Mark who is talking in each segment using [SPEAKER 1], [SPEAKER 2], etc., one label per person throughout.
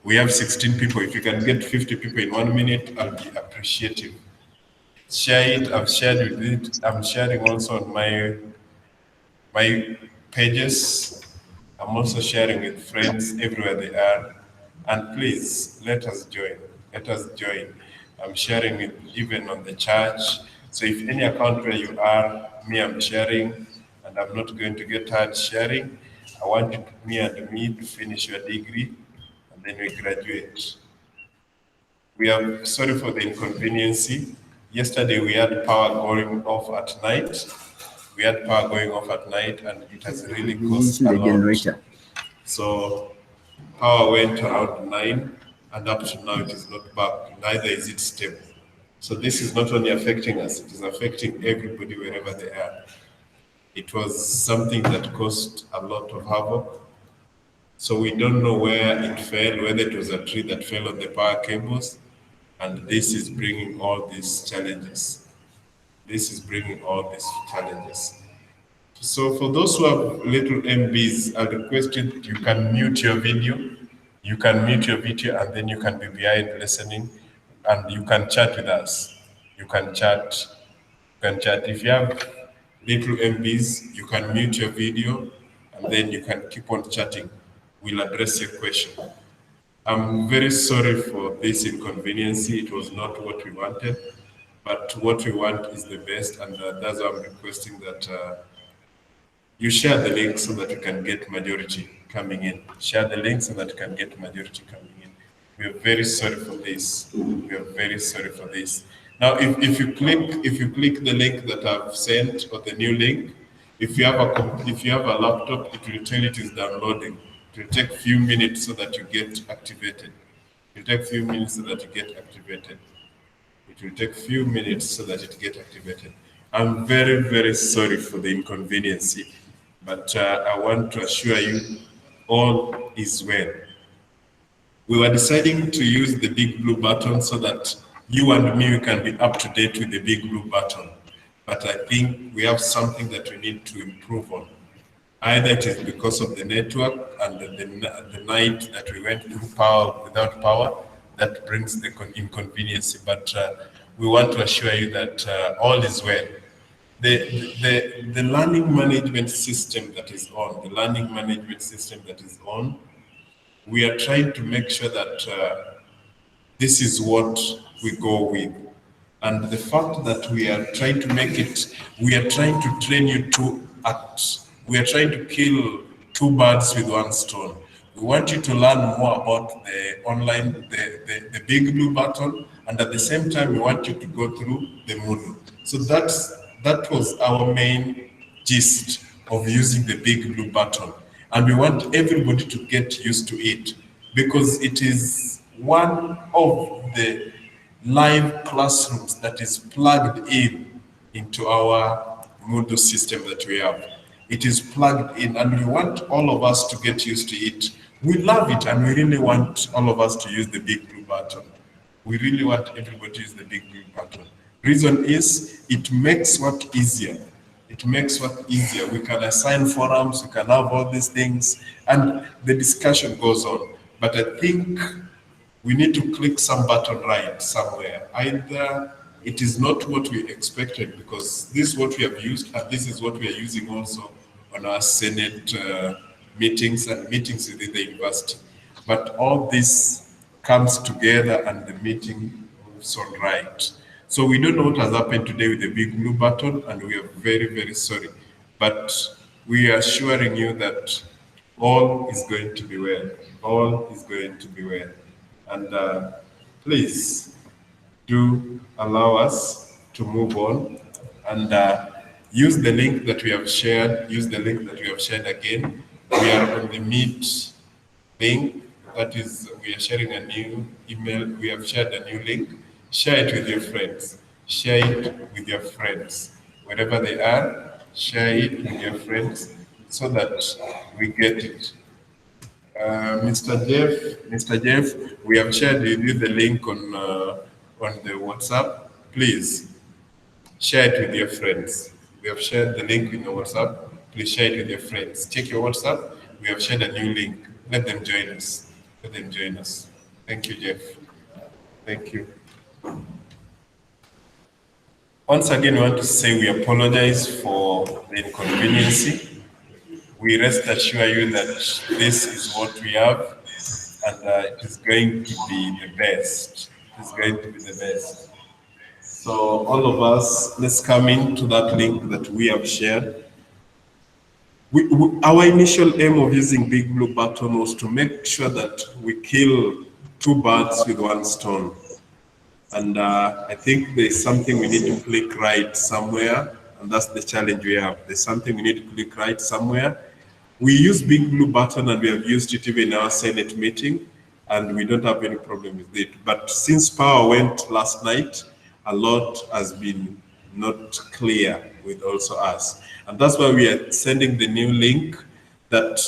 [SPEAKER 1] We have 16 people. If you can get 50 people in 1 minute, I'll be appreciative. Share it. I've shared with it. I'm sharing also on my pages. I'm also sharing with friends everywhere they are. And please let us join. Let us join. I'm sharing it even on the church. So if any account where you are, me, I'm sharing, and I'm not going to get tired sharing. I want you, me and me, to finish your degree, and then we graduate. We are sorry for the inconvenience. Yesterday we had power going off at night. We had power going off at night, and it has really cost a lot. So power went around 9, and up to now it is not back. Neither is it stable. So this is not only affecting us; it is affecting everybody wherever they are. It was something that caused a lot of havoc. So we don't know where it fell, whether it was a tree that fell on the power cables, and this is bringing all these challenges. This is bringing all these challenges. So for those who have little MBs, I request you can mute your video, you can mute your video, and then you can be behind listening, and you can chat with us. You can chat. You can chat. If you have little MBs, you can mute your video, and then you can keep on chatting. We'll address your question. I'm very sorry for this inconvenience. It was not what we wanted, but what we want is the best, and that's why I'm requesting that you share the link so that you can get majority coming in. Share the link so that you can get majority coming in. We are very sorry for this. We are very sorry for this. Now, if you click the link that I've sent or the new link, if you have a laptop, it will tell you it is downloading. It will take a few minutes so that you get activated. It will take a few minutes so that you get activated. It will take few minutes so that it get activated. I'm very, very sorry for the inconvenience, but I want to assure you all is well. We were deciding to use the big blue button so that you and me can be up to date with the big blue button. But I think we have something that we need to improve on. Either it is because of the network and the night that we went through power without power that brings the inconvenience. But we want to assure you that all is well. The learning management system that is on, the learning management system that is on, we are trying to make sure that this is what we go with. And the fact that we are trying to make it, we are trying to train you to act. We are trying to kill two birds with one stone. We want you to learn more about the online, the big blue button, and at the same time, we want you to go through the Moodle. So that was our main gist of using the big blue button. And we want everybody to get used to it because it is one of the live classrooms that is plugged in into our Moodle system that we have. It is plugged in, and we want all of us to get used to it. We love it, and we really want all of us to use the big blue button. We really want everybody to use the big blue button. Reason is, it makes work easier. It makes work easier. We can assign forums, we can have all these things, and the discussion goes on. But I think we need to click some button right somewhere. Either it is not what we expected because this is what we have used, and this is what we are using also on our Senate meetings and meetings within the university. But all this comes together and the meeting moves on right. So we don't know what has happened today with the big blue button, and we are very, very sorry. But we are assuring you that all is going to be well. All is going to be well. And please do allow us to move on and use the link that we have shared. Use the link that we have shared again. We are on the Meet link. That is, we are sharing a new email. We have shared a new link. Share it with your friends. Share it with your friends. Wherever they are, share it with your friends so that we get it. Mr. Jeff, we have shared with you the link on the WhatsApp. Please share it with your friends. We have shared the link in your WhatsApp. Please share it with your friends. Check your WhatsApp. We have shared a new link. Let them join us. Let them join us. Thank you, Jeff. Thank you. Once again, we want to say we apologize for the inconvenience. We rest assure you that this is what we have, and it is going to be the best. It is going to be the best. So all of us, let's come into that link that we have shared. Our initial aim of using Big Blue Button was to make sure that we kill two birds with one stone. And I think there's something we need to click right somewhere, and that's the challenge we have. There's something we need to click right somewhere. We use Big Blue Button, and we have used it even in our Senate meeting, and we don't have any problem with it. But since power went last night, a lot has been not clear with also us. And that's why we are sending the new link that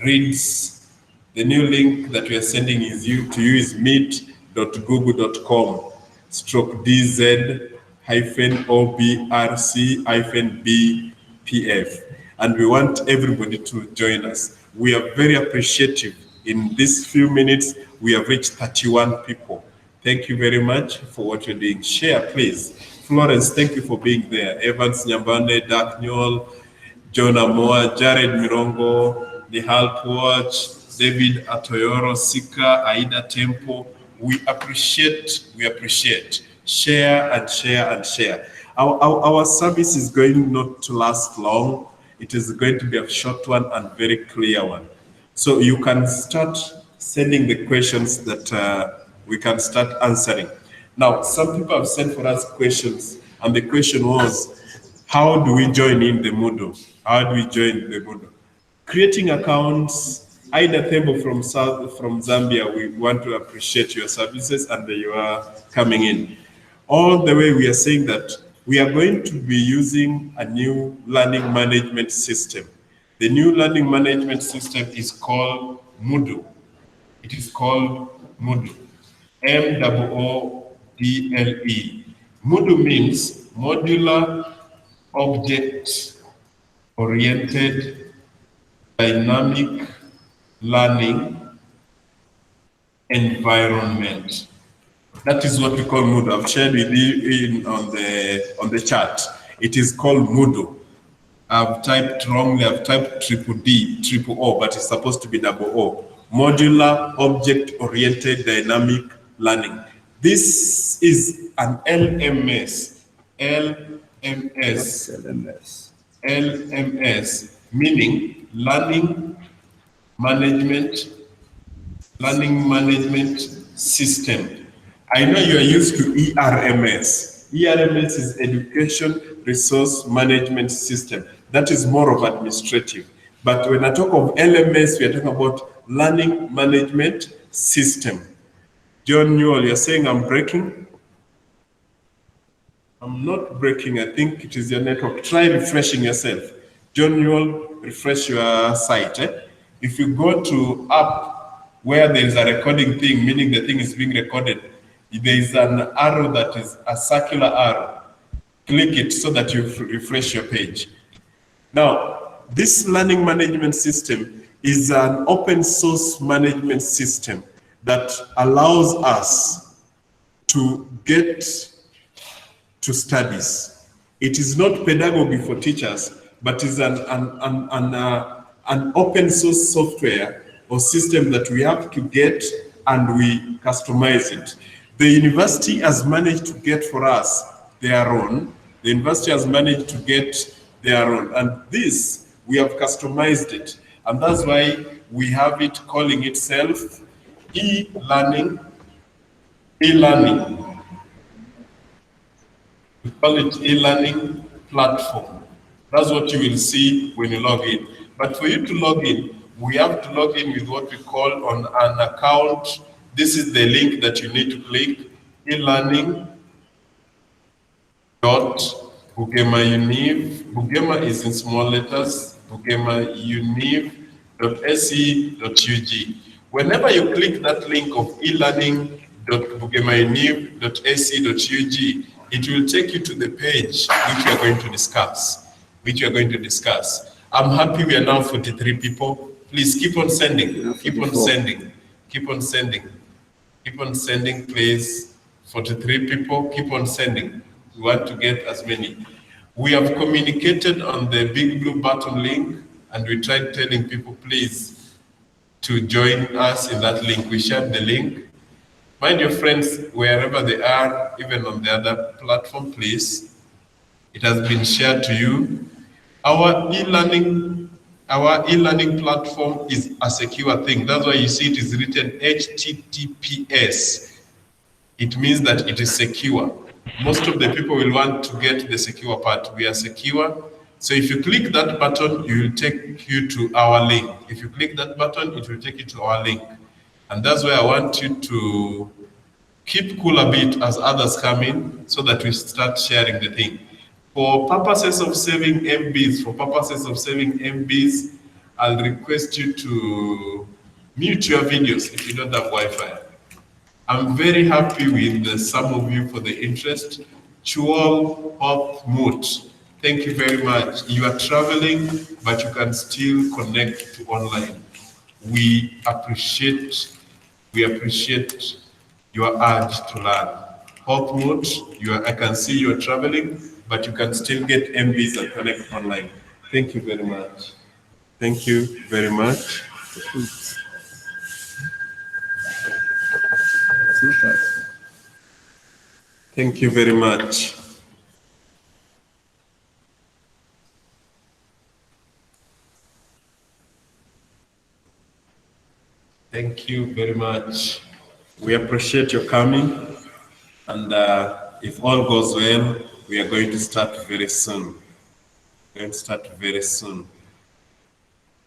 [SPEAKER 1] reads, the new link that we are sending to you is meet.google.com/DZ-OBRC-BPF. And we want everybody to join us. We are very appreciative. In these few minutes, we have reached 31 people. Thank you very much for what you're doing. Share, please. Florence, thank you for being there. Evans Nyambane, Dark Newell, Jonah Moa, Jared Mirongo, Nihal Puach, David Atoyoro, Sika, Aida Tempo. We appreciate. Share and share and share. Our service is going not to last long. It is going to be a short one and very clear one. So you can start sending the questions that we can start answering. Now, some people have sent for us questions, and the question was, how do we join in the Moodle? How do we join the Moodle? Creating accounts. Ida Tembo from Zambia, we want to appreciate your services and you are coming in. All the way we are saying that we are going to be using a new learning management system. The new learning management system is called Moodle. It is called Moodle. MOODLE. Moodle means Modular Object Oriented Dynamic Learning Environment. That is what we call Moodle. I've shared with you on the chat. It is called Moodle. I've typed wrongly. I've typed triple O, but it's supposed to be double O. Modular Object Oriented Dynamic Learning. This is an LMS. LMS, meaning Learning Management System. I know you are used to ERMS. ERMS is Education Resource Management System. That is more of administrative. But when I talk of LMS, we are talking about Learning Management System. John Newell, you're saying I'm breaking? I'm not breaking. I think it is your network. Try refreshing yourself. John Newell, refresh your site. If you go to app where there is a recording thing, meaning the thing is being recorded, there is an arrow that is a circular arrow. Click it so that you refresh your page. Now, this learning management system is an open source management system that allows us to get to studies. It is not pedagogy for teachers, but is an open source software or system that we have to get and we customize it. The university has managed to get for us their own. The university has managed to get their own. And this, we have customized it. And that's why we have it calling itself e-learning. We call it e-learning platform. That's what you will see when you log in. But for you to log in, we have to log in with what we call on an account. This is the link that you need to click, e-learning.bugemauniv. Bugema is in small letters, bugemauniv.ac.ug. Whenever you click that link of e-learning.bugemauniv.ac.ug, it will take you to the page which we are going to discuss. I'm happy we are now 43 people. Please keep on sending. Keep on sending. Keep on sending, please. 43 people, keep on sending. We want to get as many. We have communicated on the big blue button link, and we tried telling people, please, to join us in that link. We shared the link. Find your friends wherever they are, even on the other platform, please. It has been shared to you. Our e-learning platform is a secure thing. That's why you see it is written HTTPS. It means that it is secure. Most of the people will want to get the secure part. We are secure. So if you click that button, it will take you to our link. If you click that button, it will take you to our link. And that's why I want you to keep cool a bit as others come in so that we start sharing the thing. For purposes of saving MBs, I'll request you to mute your videos if you don't have Wi-Fi. I'm very happy with some of you for the interest. Chuol Hop Moot, thank you very much. You are traveling, but you can still connect to online. We appreciate your urge to learn. Hop Moot, I can see you're traveling, but you can still get MBs and connect online. Thank you very much. Thank you very much. Thank you very much. Thank you very much. We appreciate your coming, and if all goes well, we are going to start very soon.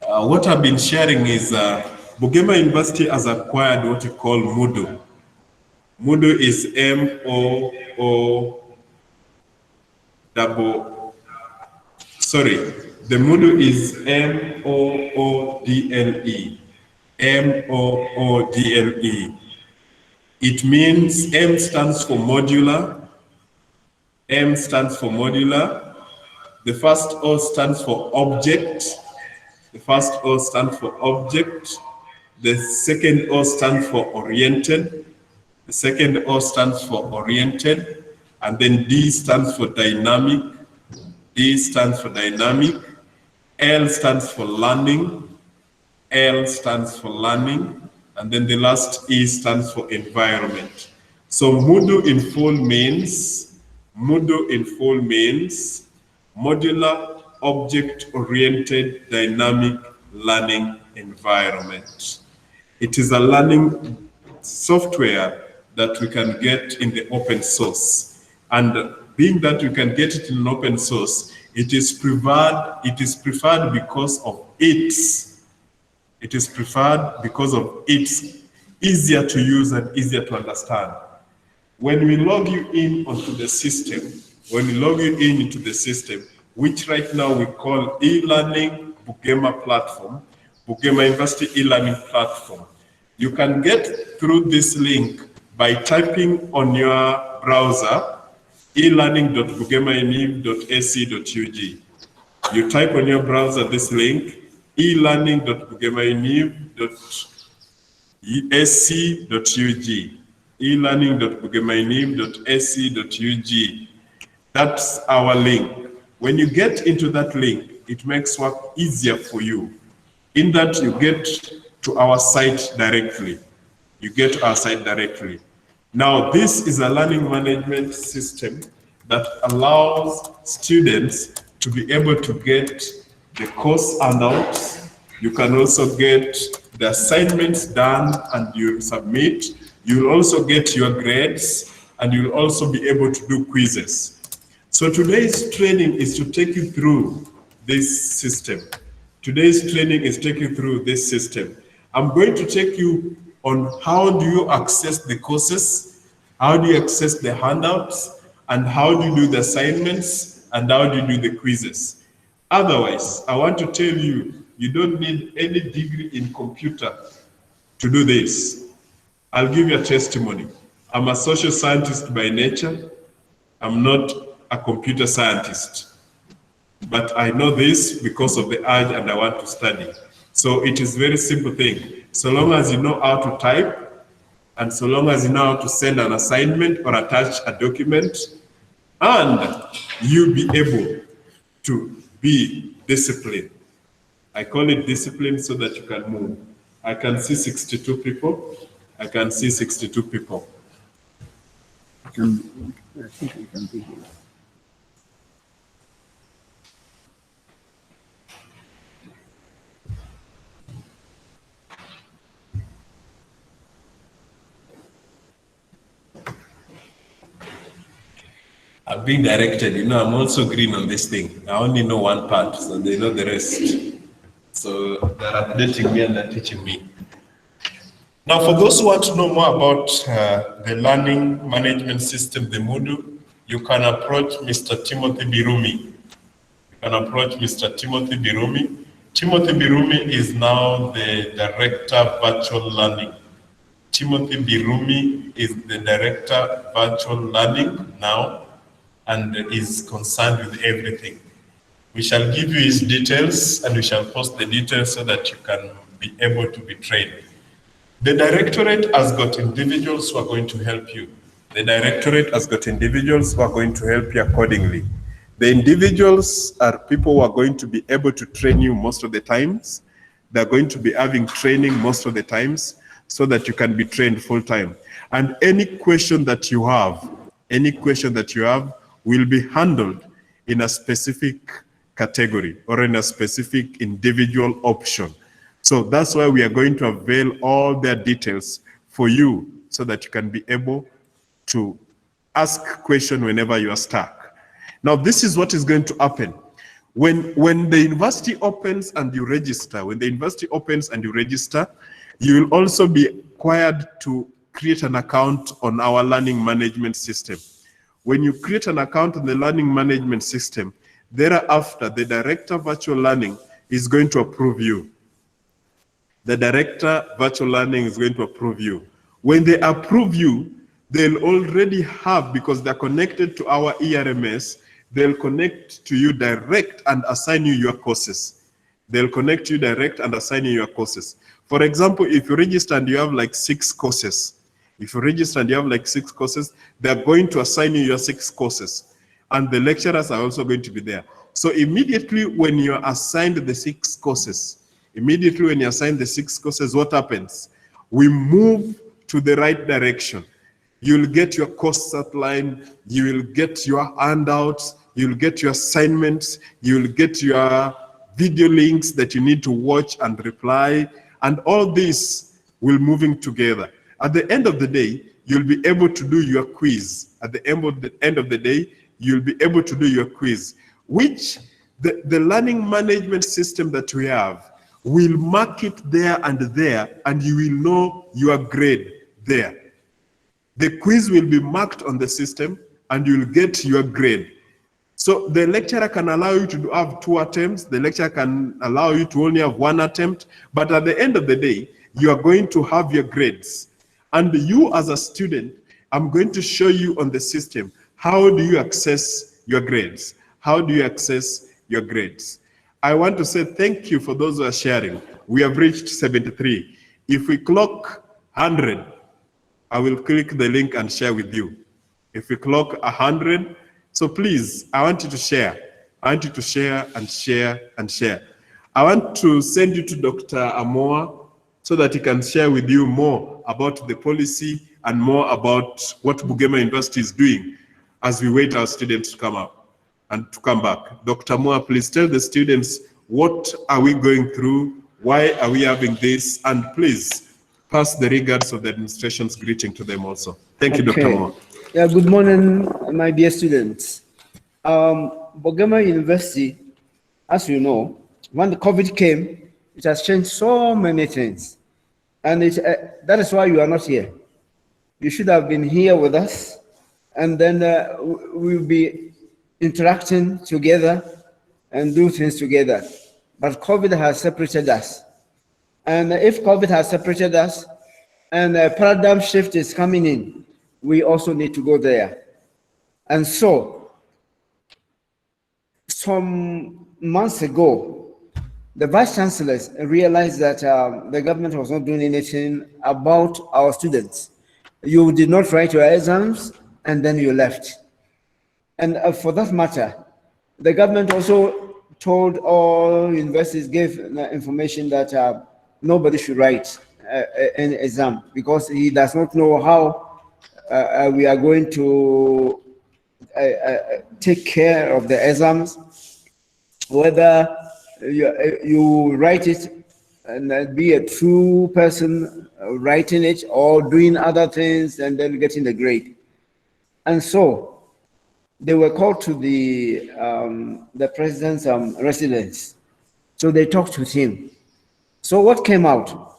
[SPEAKER 1] What I've been sharing is Bugema University has acquired what you call Moodle. Moodle is the Moodle is M-O-O-D-L-E. M-O-O-D-L-E. It means M stands for modular. M stands for modular. The first O stands for object. The first O stands for object. The second O stands for oriented. The second O stands for oriented. And then D stands for dynamic. D stands for dynamic. L stands for learning. L stands for learning. And then the last E stands for environment. So Moodle in full means modular, object-oriented, dynamic learning environment. It is a learning software that we can get in the open source. And being that we can get it in open source, it is preferred because of its easier to use and easier to understand. When we log you in onto the system, into the system, which right now we call e-learning Bugema platform, Bugema University e-learning platform, you can get through this link by typing on your browser elearning.bugemauniv.ac.ug. You type on your browser this link, elearning.bugemauniv.ac.ug. elearning.bugemauniv.ac.ug. That's our link. When you get into that link, it makes work easier for you. In that you get to our site directly. Now, this is a learning management system that allows students to be able to get the course handouts. You can also get the assignments done and you submit. You'll also get your grades and you'll also be able to do quizzes. So today's training is to take you through this system. I'm going to take you on how do you access the courses, how do you access the handouts, and how do you do the assignments, and how do you do the quizzes. Otherwise, I want to tell you, you don't need any degree in computer to do this. I'll give you a testimony. I'm a social scientist by nature. I'm not a computer scientist. But I know this because of the urge and I want to study. So it is a very simple thing. So long as you know how to type, and so long as you know how to send an assignment or attach a document, and you'll be able to be disciplined. I call it discipline so that you can move. I can see 62 people. I can see 62 people.
[SPEAKER 2] I think we can be here.
[SPEAKER 1] I'm being directed. I'm also green on this thing. I only know one part, so they know the rest. So they're updating me and they're teaching me. Now, for those who want to know more about the learning management system, the Moodle, you can approach Mr. Timothy Birumi. You can approach Mr. Timothy Birumi. Timothy Birumi is now the Director of Virtual Learning. Timothy Birumi is the Director of Virtual Learning now and is concerned with everything. We shall give you his details and we shall post the details so that you can be able to be trained. The directorate has got individuals who are going to help you. The directorate has got individuals who are going to help you accordingly. The individuals are people who are going to be able to train you most of the times. They're going to be having training most of the times so that you can be trained full time. And any question that you have will be handled in a specific category or in a specific individual option. So that's why we are going to avail all their details for you so that you can be able to ask questions whenever you are stuck. Now, this is what is going to happen. When the university opens and you register, you will also be required to create an account on our learning management system. When you create an account on the learning management system, thereafter, the Director of Virtual Learning is going to approve you. The Director of Virtual Learning is going to approve you. When they approve you, they'll already have, because they're connected to our ERMS, they'll connect to you direct and assign you your courses. They'll connect you direct and assign you your courses. For example, if you register and you have like 6 courses, they're going to assign you your 6 courses. And the lecturers are also going to be there. So immediately when you're assigned the 6 courses, what happens? We move to the right direction. You'll get your course outline, you will get your handouts, you'll get your assignments, you'll get your video links that you need to watch and reply, and all this will moving together. At the end of the day, you'll be able to do your quiz. At the end of the day, you'll be able to do your quiz, which the learning management system that we have will mark it there, and you will know your grade there. The quiz will be marked on the system, and you'll get your grade. So the lecturer can allow you to have 2 attempts. The lecturer can allow you to only have 1 attempt. But at the end of the day, you are going to have your grades. And you as a student, I'm going to show you on the system, how do you access your grades? How do you access your grades? I want to say thank you for those who are sharing. We have reached 73. If we clock 100, I will click the link and share with you. If we clock 100, so please, I want you to share. I want you to share and share and share. I want to send you to Dr. Amoa so that he can share with you more about the policy and more about what Bugema University is doing as we wait our students to come up and to come back. Dr. Amoa, please tell the students, what are we going through? Why are we having this? And please pass the regards of the administration's greeting to them also. Thank you, Dr. Amoa.
[SPEAKER 2] Yeah, good morning, my dear students. Bugema University, as you know, when the COVID came, it has changed so many things. And that is why you are not here. You should have been here with us, and then we'll be interacting together and do things together. But COVID has separated us. And if COVID has separated us and a paradigm shift is coming in, we also need to go there. And so, some months ago, the vice chancellors realized that the government was not doing anything about our students. You did not write your exams and then you left. And for that matter, the government also told all universities, gave information that nobody should write an exam because he does not know how we are going to take care of the exams, whether you write it and be a true person writing it or doing other things and then getting the grade. And so they were called to the president's residence. So they talked with him. So what came out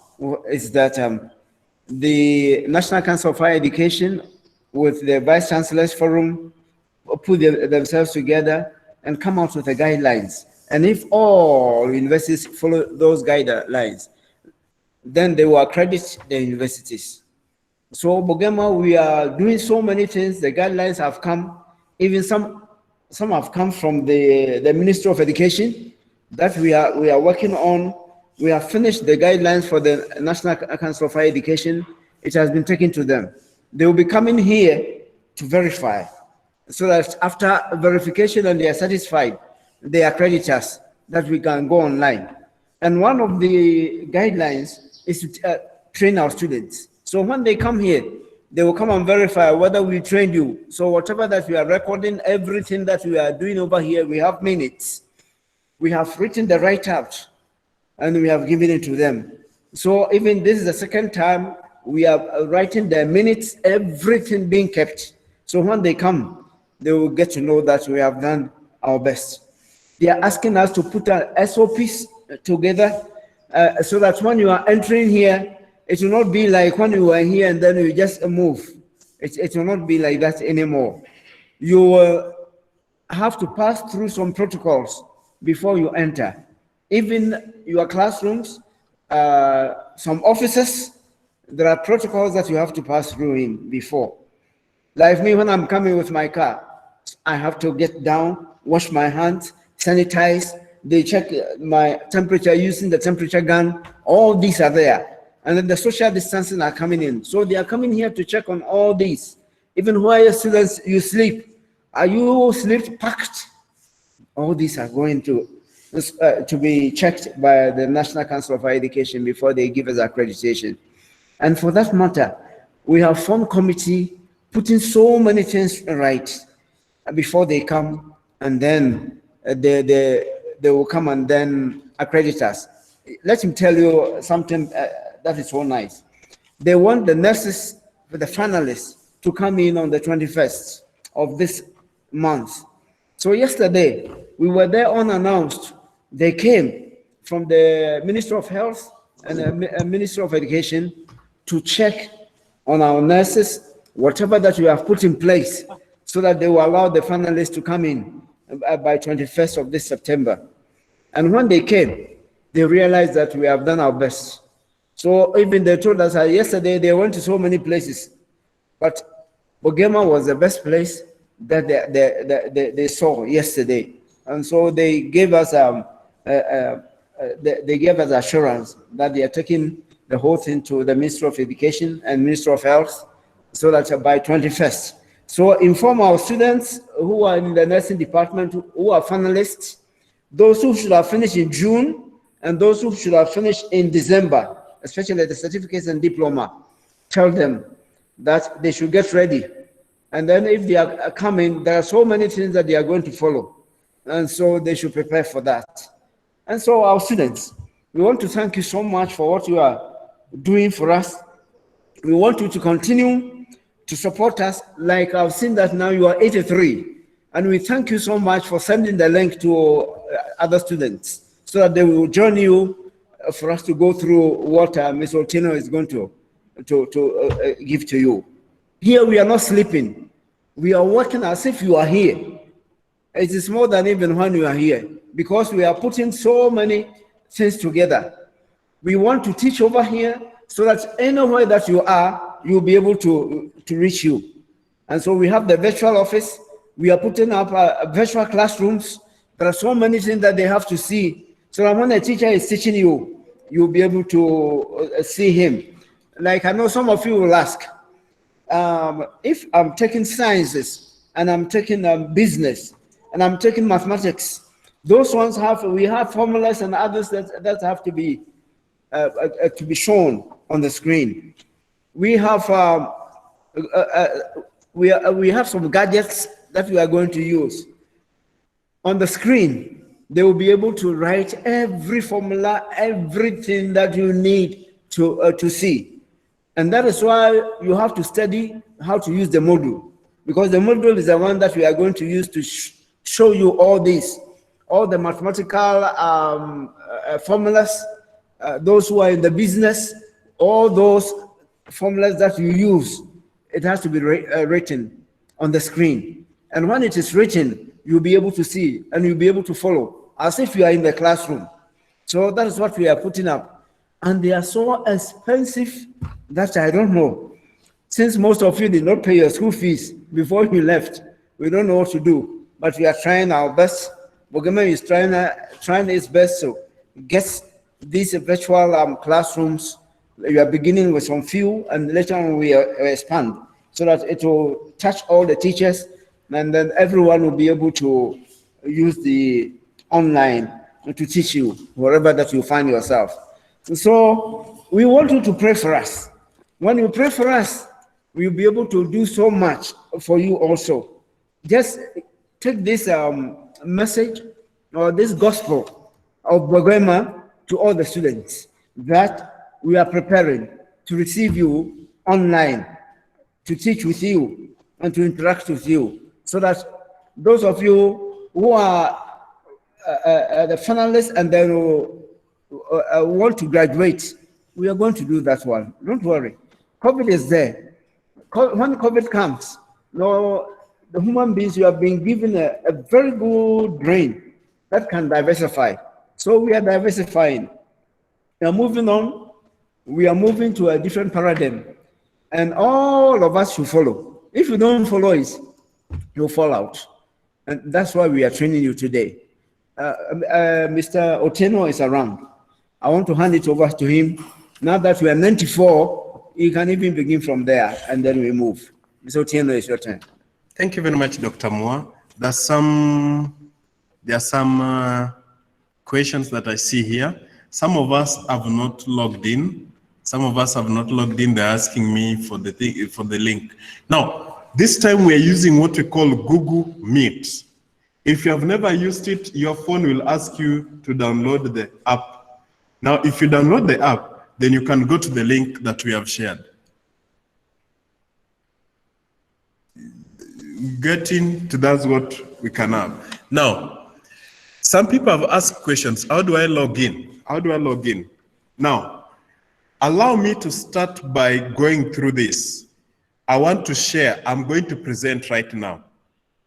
[SPEAKER 2] is that the National Council of Higher Education with the Vice Chancellor's Forum put themselves together and come out with the guidelines. And if all universities follow those guidelines, then they will accredit the universities. So Bugema, we are doing so many things. The guidelines have come. Even some have come from the Ministry of Education that we are working on. We have finished the guidelines for the National Council of Higher Education. It has been taken to them. They will be coming here to verify, so that after verification and they are satisfied, they accredit us that we can go online. And one of the guidelines is to train our students. So when they come here, they will come and verify whether we trained you. So whatever that we are recording, everything that we are doing over here, we have minutes. We have written the write-out and we have given it to them. So even this is the second time we are writing the minutes, everything being kept. So when they come, they will get to know that we have done our best. They are asking us to put our SOPs together so that when you are entering here, it will not be like when you were here and then you just move. It will not be like that anymore. You will have to pass through some protocols before you enter. Even your classrooms, some offices, there are protocols that you have to pass through in before. Like me, when I'm coming with my car, I have to get down, wash my hands, sanitize. They check my temperature using the temperature gun. All these are there. And then the social distancing are coming in. So they are coming here to check on all these. Even while students, you sleep. Are you sleep packed? All these are going to be checked by the National Council of Higher Education before they give us accreditation. And for that matter, we have formed committee putting so many things right before they come, and then they will come and then accredit us. Let me tell you something that is so nice. They want the nurses, the finalists, to come in on the 21st of this month. So yesterday, we were there unannounced. They came from the Ministry of Health and the Ministry of Education to check on our nurses, whatever that we have put in place, so that they will allow the finalists to come in by 21st of this September. And when they came, they realized that we have done our best. So even they told us yesterday they went to so many places, but Bugema was the best place that they saw yesterday. And so they gave us assurance that they are taking the whole thing to the Ministry of Education and Ministry of Health, so that by 21st. So inform our students who are in the nursing department, who are finalists, those who should have finished in June and those who should have finished in December, especially the certificates and diploma. Tell them that they should get ready. And then if they are coming, there are so many things that they are going to follow. And so they should prepare for that. And so our students, we want to thank you so much for what you are doing for us. We want you to continue to support us. Like I've seen that now you are 83. And we thank you so much for sending the link to other students so that they will join you for us to go through what Ms. Otino is going to give to you. Here we are not sleeping. We are working as if you are here. It is more than even when you are here, because we are putting so many things together. We want to teach over here so that anywhere that you are, you'll be able to reach you. And so we have the virtual office. We are putting up virtual classrooms. There are so many things that they have to see So that when a teacher is teaching you, you'll be able to see him. Like I know some of you will ask, if I'm taking sciences and I'm taking business and I'm taking mathematics, those ones we have formulas and others that have to be shown on the screen. We have we have some gadgets that we are going to use. On the screen, they will be able to write every formula, everything that you need to see. And that is why you have to study how to use the module, because the module is the one that we are going to use to show you all this, all the mathematical formulas, those who are in the business, all those formulas that you use, it has to be written on the screen. And when it is written, you'll be able to see and you'll be able to follow as if you are in the classroom. So that is what we are putting up. And they are so expensive that I don't know. Since most of you did not pay your school fees before you left, we don't know what to do. But we are trying our best. Bugema is trying its best to get these virtual classrooms. We are beginning with some few, and later on we expand so that it will touch all the teachers, and then everyone will be able to use the online to teach you wherever that you find yourself. So we want you to pray for us. When you pray for us, we'll be able to do so much for you also. Just take this message or this gospel of Bugema to all the students that we are preparing to receive you online, to teach with you and to interact with you, so that those of you who are the finalists and then want to graduate, we are going to do that one. Don't worry. COVID is there. When COVID comes, the human beings, you are being given a very good brain that can diversify. So we are diversifying. We are moving on. We are moving to a different paradigm. And all of us should follow. If you don't follow it, you'll fall out. And that's why we are training you today. Mr. Otieno is around. I want to hand it over to him. Now that we are 94, you can even begin from there, and then we move. Mr. Otieno, it's your turn.
[SPEAKER 1] Thank you very much, Dr. Moore. There are some questions that I see here. Some of us have not logged in. Some of us have not logged in. They're asking me for the link. Now, this time we are using what we call Google Meet. If you have never used it, your phone will ask you to download the app. Now, if you download the app, then you can go to the link that we have shared. Getting to that's what we can have. Now, some people have asked questions. How do I log in? How do I log in? Now, allow me to start by going through this. I want to share. I'm going to present right now.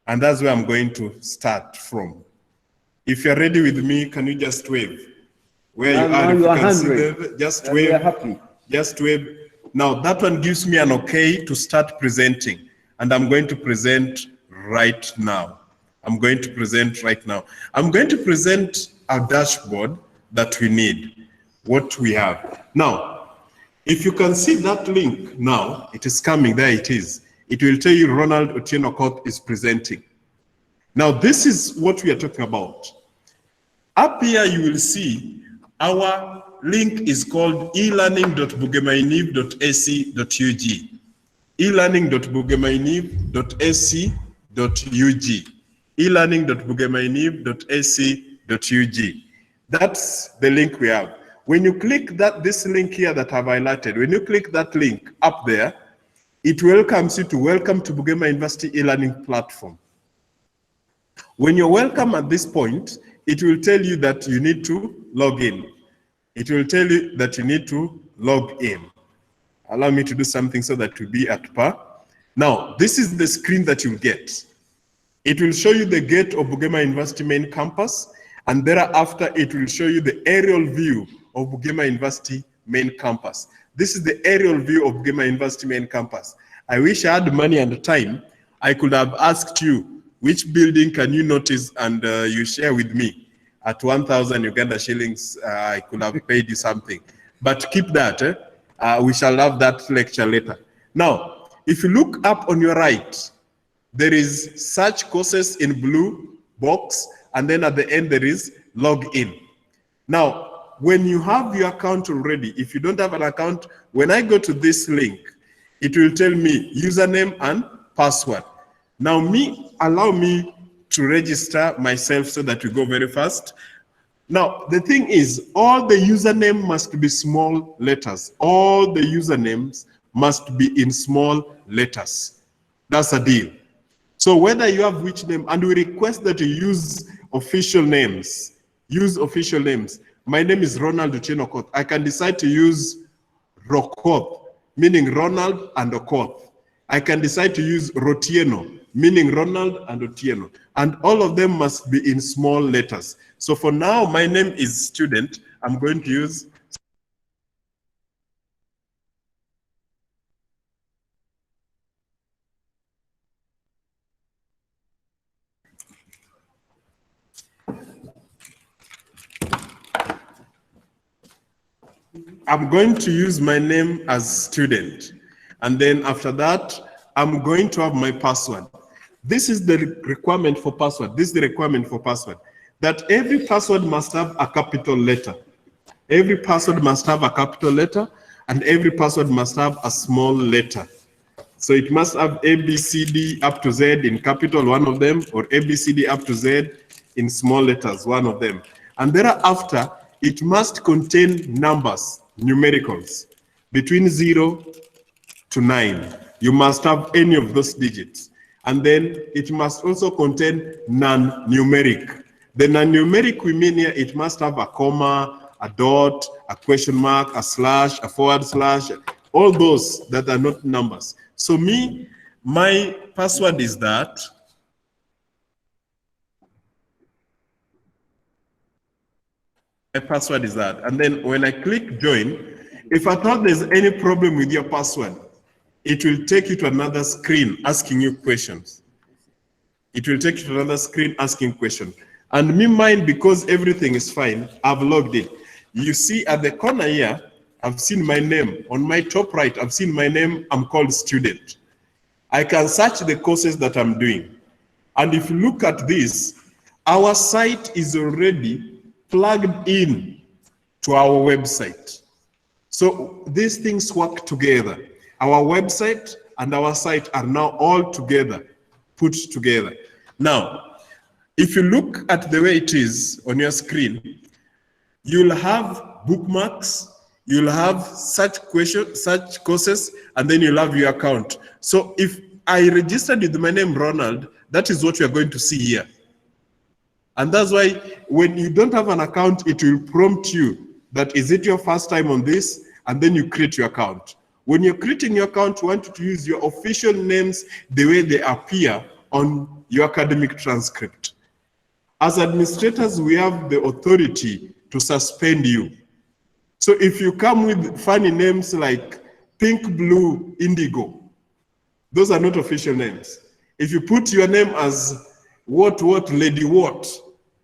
[SPEAKER 1] And that's where I'm going to start from. If you're ready with me, can you just wave? Where you are, if you can see them, just wave. We are happy. Just wave. Now, that one gives me an okay to start presenting. And I'm going to present right now. I'm going to present right now. I'm going to present our dashboard that we need, what we have. Now, if you can see that link now, it is coming, there it is. It will tell you Ronald Otieno Okoth is presenting. Now, this is what we are talking about. Up here, you will see our link is called elearning.bugemainiv.ac.ug. elearning.bugemainiv.ac.ug. elearning.bugemainiv.ac.ug. That's the link we have. When you click this link here that I've highlighted, when you click that link up there, it welcomes you to Welcome to Bugema University e-learning platform. When you're welcome at this point, it will tell you that you need to log in. It will tell you that you need to log in. Allow me to do something so that we'll be at par. Now, this is the screen that you'll get. It will show you the gate of Bugema University main campus, and thereafter it will show you the aerial view of Bugema University main campus. This is the aerial view of Bugema University main campus. I wish I had money and time. I could have asked you, which building can you notice, and you share with me. at 1,000 Uganda shillings, I could have paid you something. But keep that. We shall have that lecture later. Now, if you look up on your right, there is search courses in blue box, and then at the end there is log in. Now, when you have your account already, if you don't have an account, when I go to this link, it will tell me username and password. Now allow me to register myself so that we go very fast. Now, the thing is, all the username must be small letters. All the usernames must be in small letters. That's a deal. So whether you have which name, and we request that you use official names. Use official names. My name is Ronald Otieno Okoth. I can decide to use Rokoth, meaning Ronald and Okoth. I can decide to use Rotieno, meaning Ronald and Otieno. And all of them must be in small letters. So for now, my name is student. I'm going to use my name as student. And then after that, I'm going to have my password. This is the requirement for password. This is the requirement for password. That every password must have a capital letter. Every password must have a capital letter, and every password must have a small letter. So it must have ABCD up to Z in capital, one of them, or ABCD up to Z in small letters, one of them. And thereafter, it must contain numbers, numericals, between 0 to 9. You must have any of those digits. And then it must also contain non-numeric. The non-numeric we mean here, it must have a comma, a dot, a question mark, a slash, a forward slash, all those that are not numbers. So my password is that. My password is that. And then when I click join, if I thought there's any problem with your password, it will take you to another screen asking you questions. It will take you to another screen asking questions. And mine, because everything is fine, I've logged in. You see at the corner here, I've seen my name. On my top right, I've seen my name. I'm called student. I can search the courses that I'm doing. And if you look at this, our site is already plugged in to our website. So these things work together. Our website and our site are now all together, put together. Now, if you look at the way it is on your screen, you'll have bookmarks, you'll have search courses, and then you'll have your account. So if I registered with my name Ronald, that is what you're going to see here. And that's why when you don't have an account, it will prompt you that, is it your first time on this? And then you create your account. When you're creating your account, you want to use your official names the way they appear on your academic transcript. As administrators, we have the authority to suspend you. So if you come with funny names like Pink, Blue, Indigo, those are not official names. If you put your name as what, Lady What,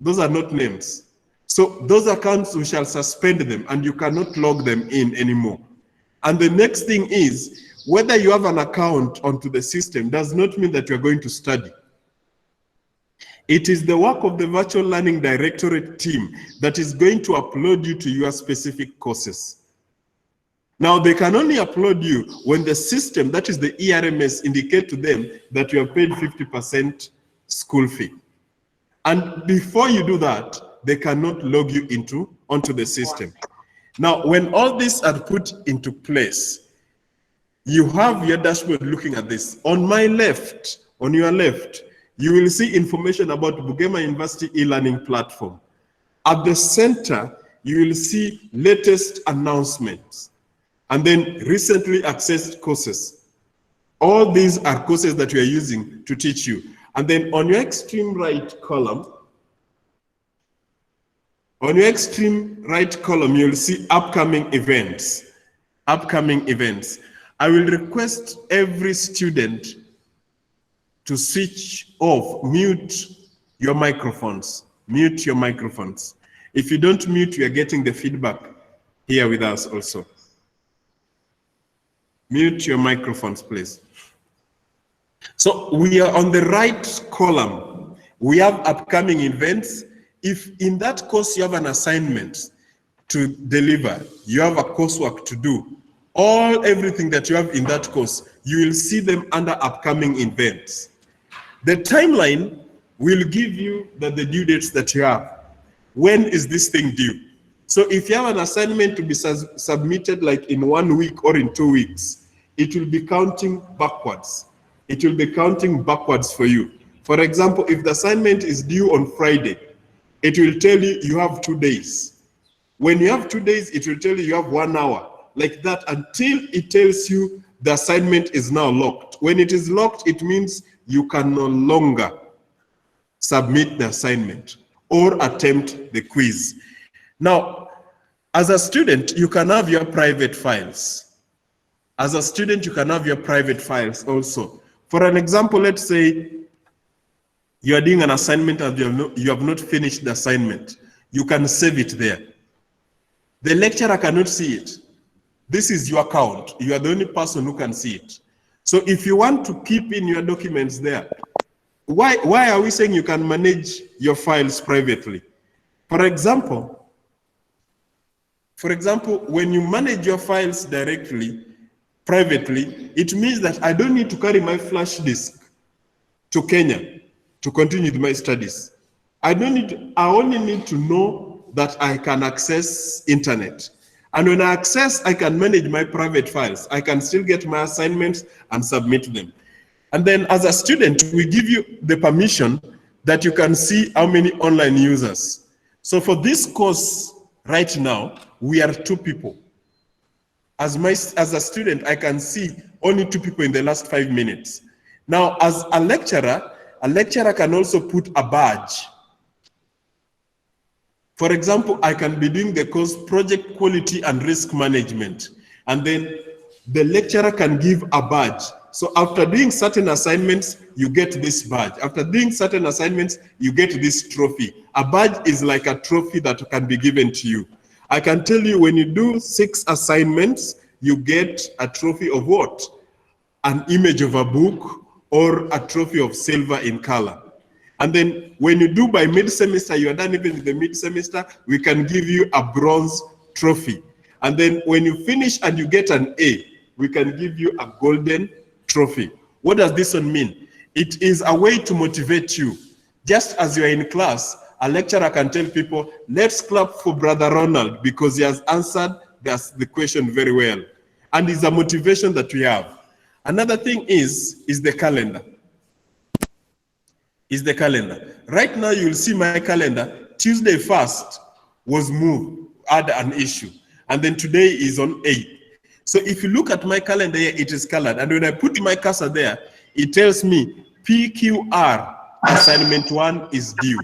[SPEAKER 1] those are not names. So those accounts, we shall suspend them and you cannot log them in anymore. And the next thing is, whether you have an account onto the system does not mean that you're going to study. It is the work of the Virtual Learning Directorate team that is going to upload you to your specific courses. Now, they can only upload you when the system, that is the ERMS, indicate to them that you have paid 50% school fee. And before you do that, they cannot log you onto the system. Now, when all these are put into place, you have your dashboard looking at this. On my left, on your left, you will see information about Bugema University e-learning platform. At the center, you will see latest announcements, and then recently accessed courses. All these are courses that we are using to teach you. And then on your extreme right column, you'll see upcoming events. Upcoming events. I will request every student to switch off, mute your microphones. Mute your microphones. If you don't mute, you are getting the feedback here with us also. Mute your microphones, please. So we are on the right column. We have upcoming events. If in that course you have an assignment to deliver, you have a coursework to do, everything that you have in that course, you will see them under upcoming events. The timeline will give you the due dates that you have. When is this thing due? So if you have an assignment to be submitted like in 1 week or in 2 weeks, it will be counting backwards. It will be counting backwards for you. For example, if the assignment is due on Friday, it will tell you you have 2 days. When you have 2 days, it will tell you have 1 hour, like that, until it tells you the assignment is now locked. When it is locked, it means you can no longer submit the assignment or attempt the quiz. Now, as a student, you can have your private files. As a student, you can have your private files also. For an example, let's say you are doing an assignment and you have not finished the assignment. You can save it there. The lecturer cannot see it. This is your account. You are the only person who can see it. So if you want to keep in your documents there, why are we saying you can manage your files privately? For example, when you manage your files directly, privately, it means that I don't need to carry my flash disk to Kenya to continue with my studies. I only need to know that I can access internet. And when I access, I can manage my private files. I can still get my assignments and submit them. And then as a student, we give you the permission that you can see how many online users. So for this course right now, we are 2 people. As a student, I can see only 2 people in the last 5 minutes. Now, as a lecturer can also put a badge. For example, I can be doing the course Project Quality and Risk Management, and then the lecturer can give a badge. So after doing certain assignments, you get this badge. After doing certain assignments, you get this trophy. A badge is like a trophy that can be given to you. I can tell you when you do 6 assignments, you get a trophy of what? An image of a book or a trophy of silver in color. And then when you do by mid-semester, you are done even with the mid-semester, we can give you a bronze trophy. And then when you finish and you get an A, we can give you a golden trophy. What does this one mean? It is a way to motivate you. Just as you are in class, a lecturer can tell people, let's clap for Brother Ronald because he has answered the question very well. And it's a motivation that we have. Another thing is the calendar. Right now, you'll see my calendar. Tuesday 1st was moved, had an issue. And then today is on 8th. So if you look at my calendar here, it is colored. And when I put my cursor there, it tells me PQR assignment 1 is due.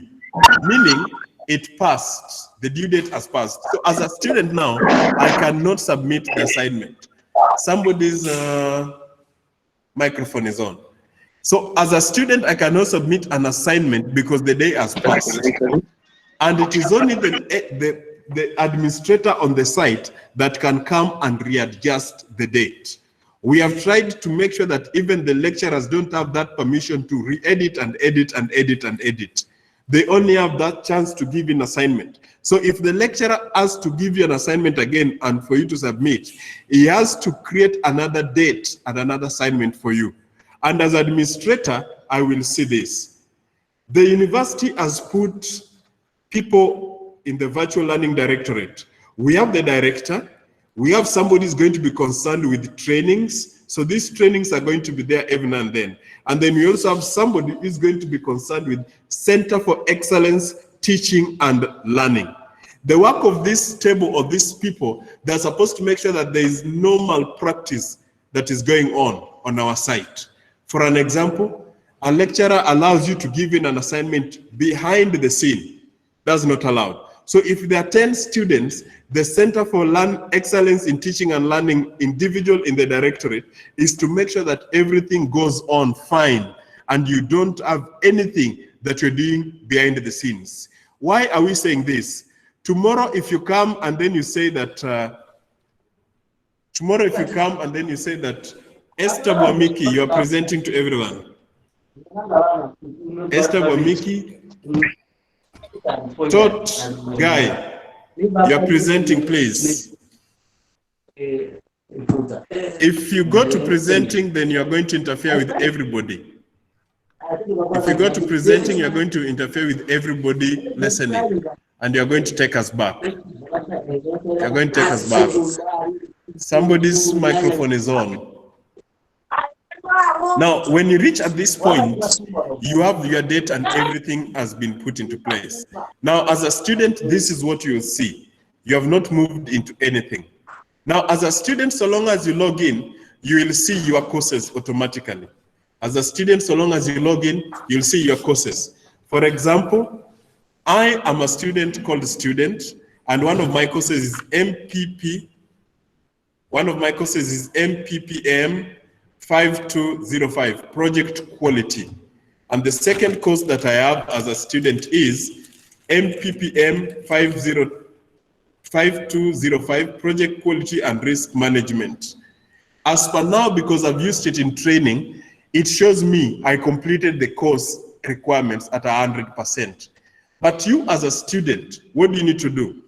[SPEAKER 1] Meaning it passed. The due date has passed. So as a student now, I cannot submit the assignment. Somebody's microphone is on. So as a student, I cannot submit an assignment because the day has passed. And it is only the administrator on the site that can come and readjust the date. We have tried to make sure that even the lecturers don't have that permission to re-edit and edit and edit and edit. They only have that chance to give an assignment. So if the lecturer has to give you an assignment again and for you to submit, he has to create another date and another assignment for you. And as administrator, I will see this. The university has put people in the virtual learning directorate. We have the director. We have somebody who's going to be concerned with trainings. So these trainings are going to be there every now and then. And then we also have somebody who's going to be concerned with Center for Excellence, Teaching and Learning. The work of this table or these people, they're supposed to make sure that there is no malpractice that is going on our site. For an example, a lecturer allows you to give in an assignment behind the scene. That's not allowed. So if there are 10 students, the Center for Excellence in Teaching and Learning individual in the directorate is to make sure that everything goes on fine and you don't have anything that you're doing behind the scenes. Why are we saying this? Tomorrow, if you come and then you say that, Esther Bwamiki, you are presenting to everyone. Esther Bwamiki, Tot Guy, you are presenting, please. If you go to presenting, then you are going to interfere with everybody. If you go to presenting, you are going to interfere with everybody listening, and you are going to take us back. You are going to take us back. Somebody's microphone is on. Now, when you reach at this point, you have your date and everything has been put into place. Now, as a student, this is what you'll see. You have not moved into anything. Now, as a student, so long as you log in, you will see your courses automatically. As a student, so long as you log in, you'll see your courses. For example, I am a student called Student, and one of my courses is MPP. One of my courses is MPPM 5205, Project Quality. And the second course that I have as a student is MPPM 5205, Project Quality and Risk Management. As per now, because I've used it in training, it shows me I completed the course requirements at 100%. But you as a student, what do you need to do?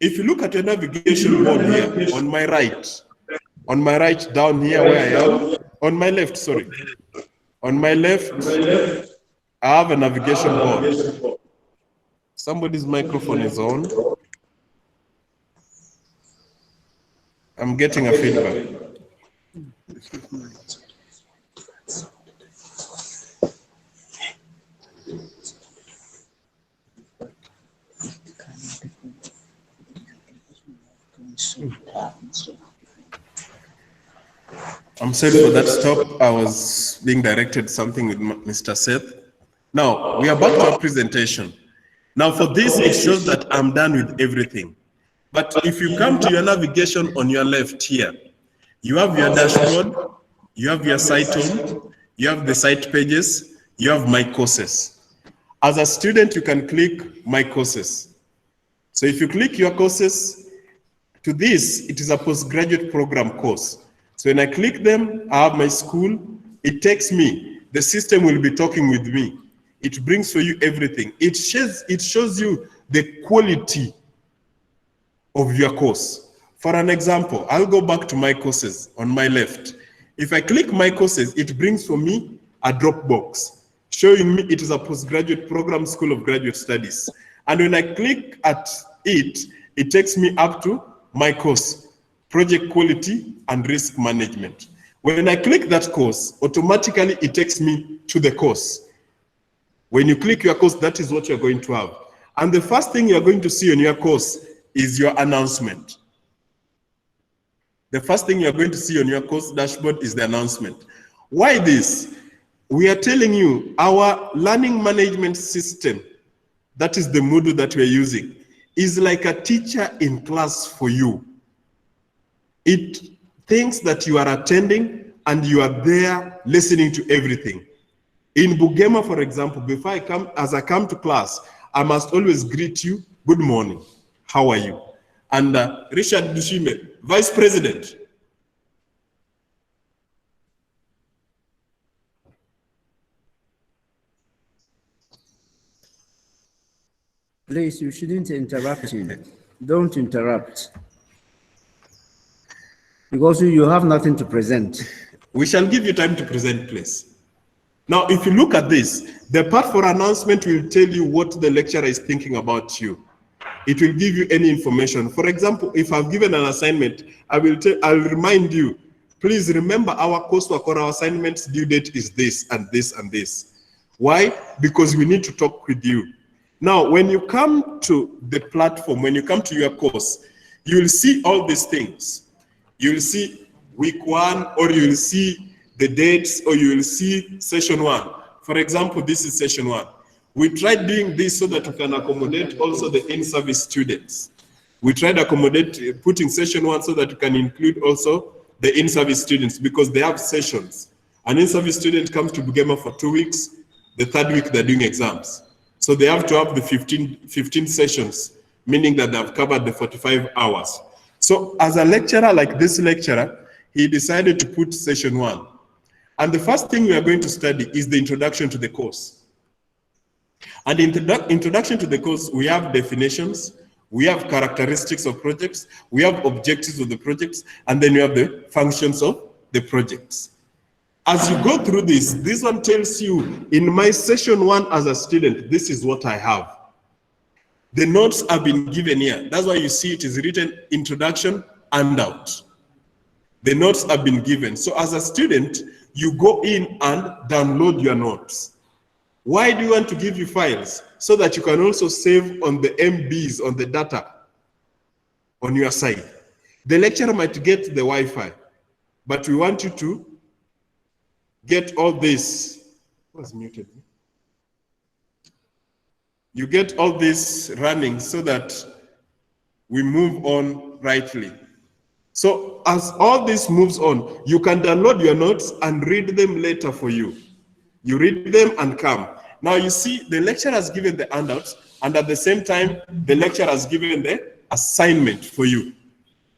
[SPEAKER 1] If you look at your navigation board here, on my right down here where I am, on my left, sorry. On my left, I have a navigation board. Somebody's microphone is on. I'm getting a feedback. I'm sorry for that stop. I was being directed something with Mr. Seth. Now, we are back to our presentation. Now, for this, it shows that I'm done with everything. But if you come to your navigation on your left here, you have your dashboard, you have your site home, you have the site pages, you have my courses. As a student, you can click my courses. So if you click your courses, to this, it is a postgraduate program course. So when I click them, I have my school, it takes me, the system will be talking with me. It brings for you everything. It shows you the quality of your course. For an example, I'll go back to my courses on my left. If I click my courses, it brings for me a Dropbox, showing me it is a postgraduate program, School of Graduate Studies. And when I click at it, it takes me up to my course, Project Quality and Risk Management. When I click that course, automatically it takes me to the course. When you click your course, that is what you're going to have. And the first thing you're going to see on your course is your announcement. The first thing you're going to see on your course dashboard is the announcement. Why this? We are telling you our learning management system, that is the Moodle that we're using, is like a teacher in class for you. It thinks that you are attending and you are there listening to everything. In Bugema, for example, before I come to class, I must always greet you, good morning, how are you? And Richard Dushime, Vice President.
[SPEAKER 2] Please, you shouldn't interrupt him. Don't interrupt. Because you have nothing to present.
[SPEAKER 1] We shall give you time to present, please. Now, if you look at this, the part for announcement will tell you what the lecturer is thinking about you. It will give you any information. For example, if I've given an assignment, I'll remind you, please remember our coursework or our assignment's due date is this and this and this. Why? Because we need to talk with you. Now, when you come to the platform, when you come to your course, you will see all these things. You will see week 1, or you will see the dates, or you will see session 1. For example, this is session 1. We tried doing this so that we can accommodate also the in-service students. We tried putting session 1 so that we can include also the in-service students, because they have sessions. An in-service student comes to Bugema for 2 weeks. The 3rd week, they're doing exams. So they have to have the 15 sessions, meaning that they've covered the 45 hours. So as a lecturer, like this lecturer, he decided to put session 1. And the first thing we are going to study is the introduction to the course. And in the introduction to the course, we have definitions, we have characteristics of projects, we have objectives of the projects, and then we have the functions of the projects. As you go through this one tells you, in my session 1 as a student, this is what I have. The notes have been given here. That's why you see it is written introduction and out. The notes have been given. So as a student, you go in and download your notes. Why do you want to give you files? So that you can also save on the MBs, on the data on your side. The lecturer might get the Wi-Fi, but we want you to get all this. Was muted. You get all this running so that we move on rightly. So as all this moves on, you can download your notes and read them later for you. You read them and come. Now you see the lecturer has given the handouts, and at the same time, the lecturer has given the assignment for you.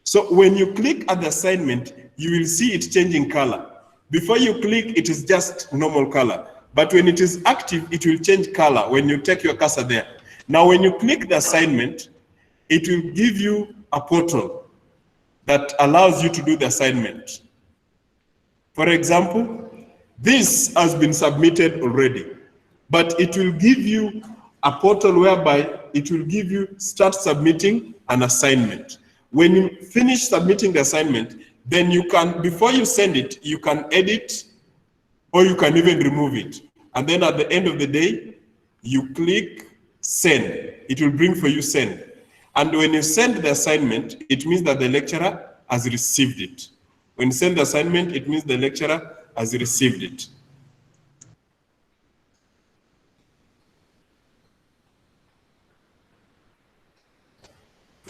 [SPEAKER 1] So when you click at the assignment, you will see it changing color. Before you click, it is just normal color. But when it is active, it will change color when you take your cursor there. Now, when you click the assignment, it will give you a portal that allows you to do the assignment. For example, this has been submitted already, but it will give you a portal whereby it will give you start submitting an assignment. When you finish submitting the assignment, then you can, before you send it, you can edit or you can even remove it. And then at the end of the day, you click send. It will bring for you send. And when you send the assignment, it means that the lecturer has received it. When you send the assignment, it means the lecturer has received it.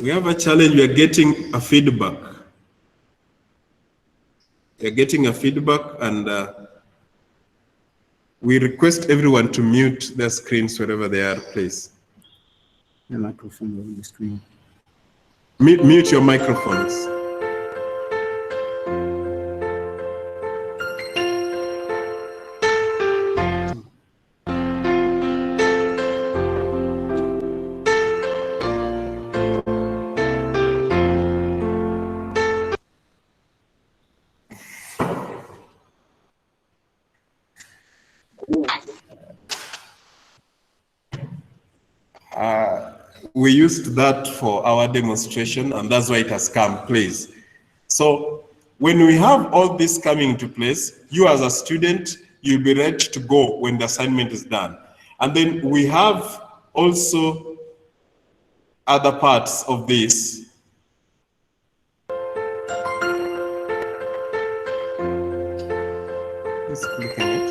[SPEAKER 1] We have a challenge, we are getting a feedback. We are getting a feedback, and we request everyone to mute their screens wherever they are, please.
[SPEAKER 2] The microphone on the screen.
[SPEAKER 1] Mute your microphones. We used that for our demonstration, and that's why it has come, please. So when we have all this coming into place, you as a student, you'll be ready to go when the assignment is done. And then we have also other parts of this. Let's click on it.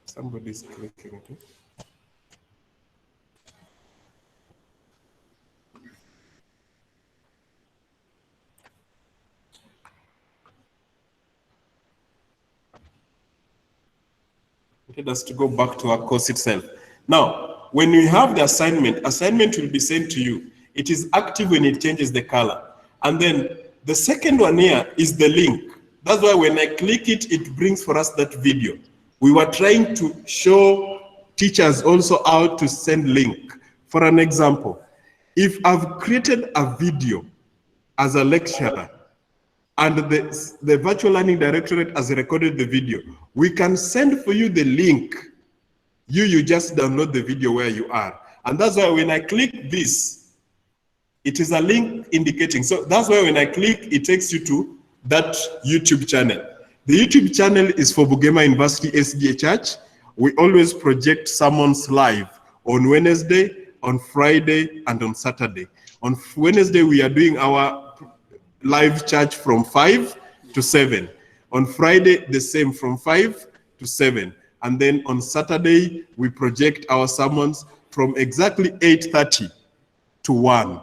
[SPEAKER 1] Somebody's clicking too. It has to go back to our course itself. Now, when you have the assignment will be sent to you. It is active when it changes the color. And then the second one here is the link. That's why when I click it, it brings for us that video. We were trying to show teachers also how to send link. For an example, if I've created a video as a lecturer and the Virtual Learning Directorate has recorded the video, we can send for you the link. You just download the video where you are. And that's why when I click this, it is a link indicating. So that's why when I click, it takes you to that YouTube channel. The YouTube channel is for Bugema University SDA Church. We always project sermons live on Wednesday, on Friday, and on Saturday. On Wednesday, we are doing our live church from 5 to 7. On Friday, the same from 5 to 7. And then on Saturday, we project our sermons from exactly 8:30 to 1.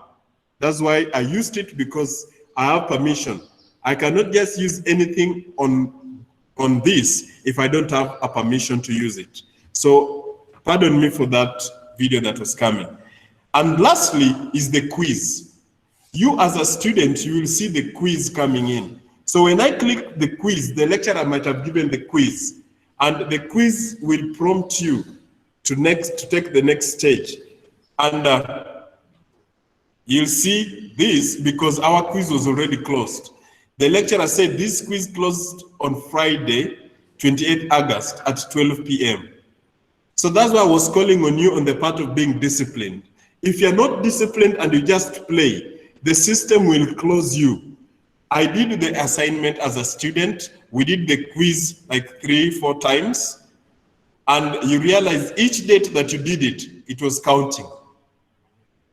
[SPEAKER 1] That's why I used it, because I have permission. I cannot just use anything on on this if I don't have a permission to use it. So pardon me for that video that was coming. And lastly is the quiz. You as a student, you will see the quiz coming in. So when I click the quiz, the lecturer might have given the quiz, and the quiz will prompt you to take the next stage. And you'll see this because our quiz was already closed. The lecturer said this quiz closed on Friday, 28th August at 12 p.m. So that's why I was calling on you on the part of being disciplined. If you're not disciplined and you just play, the system will close you. I did the assignment as a student. We did the quiz like 3-4 times. And you realize each date that you did it, it was counting.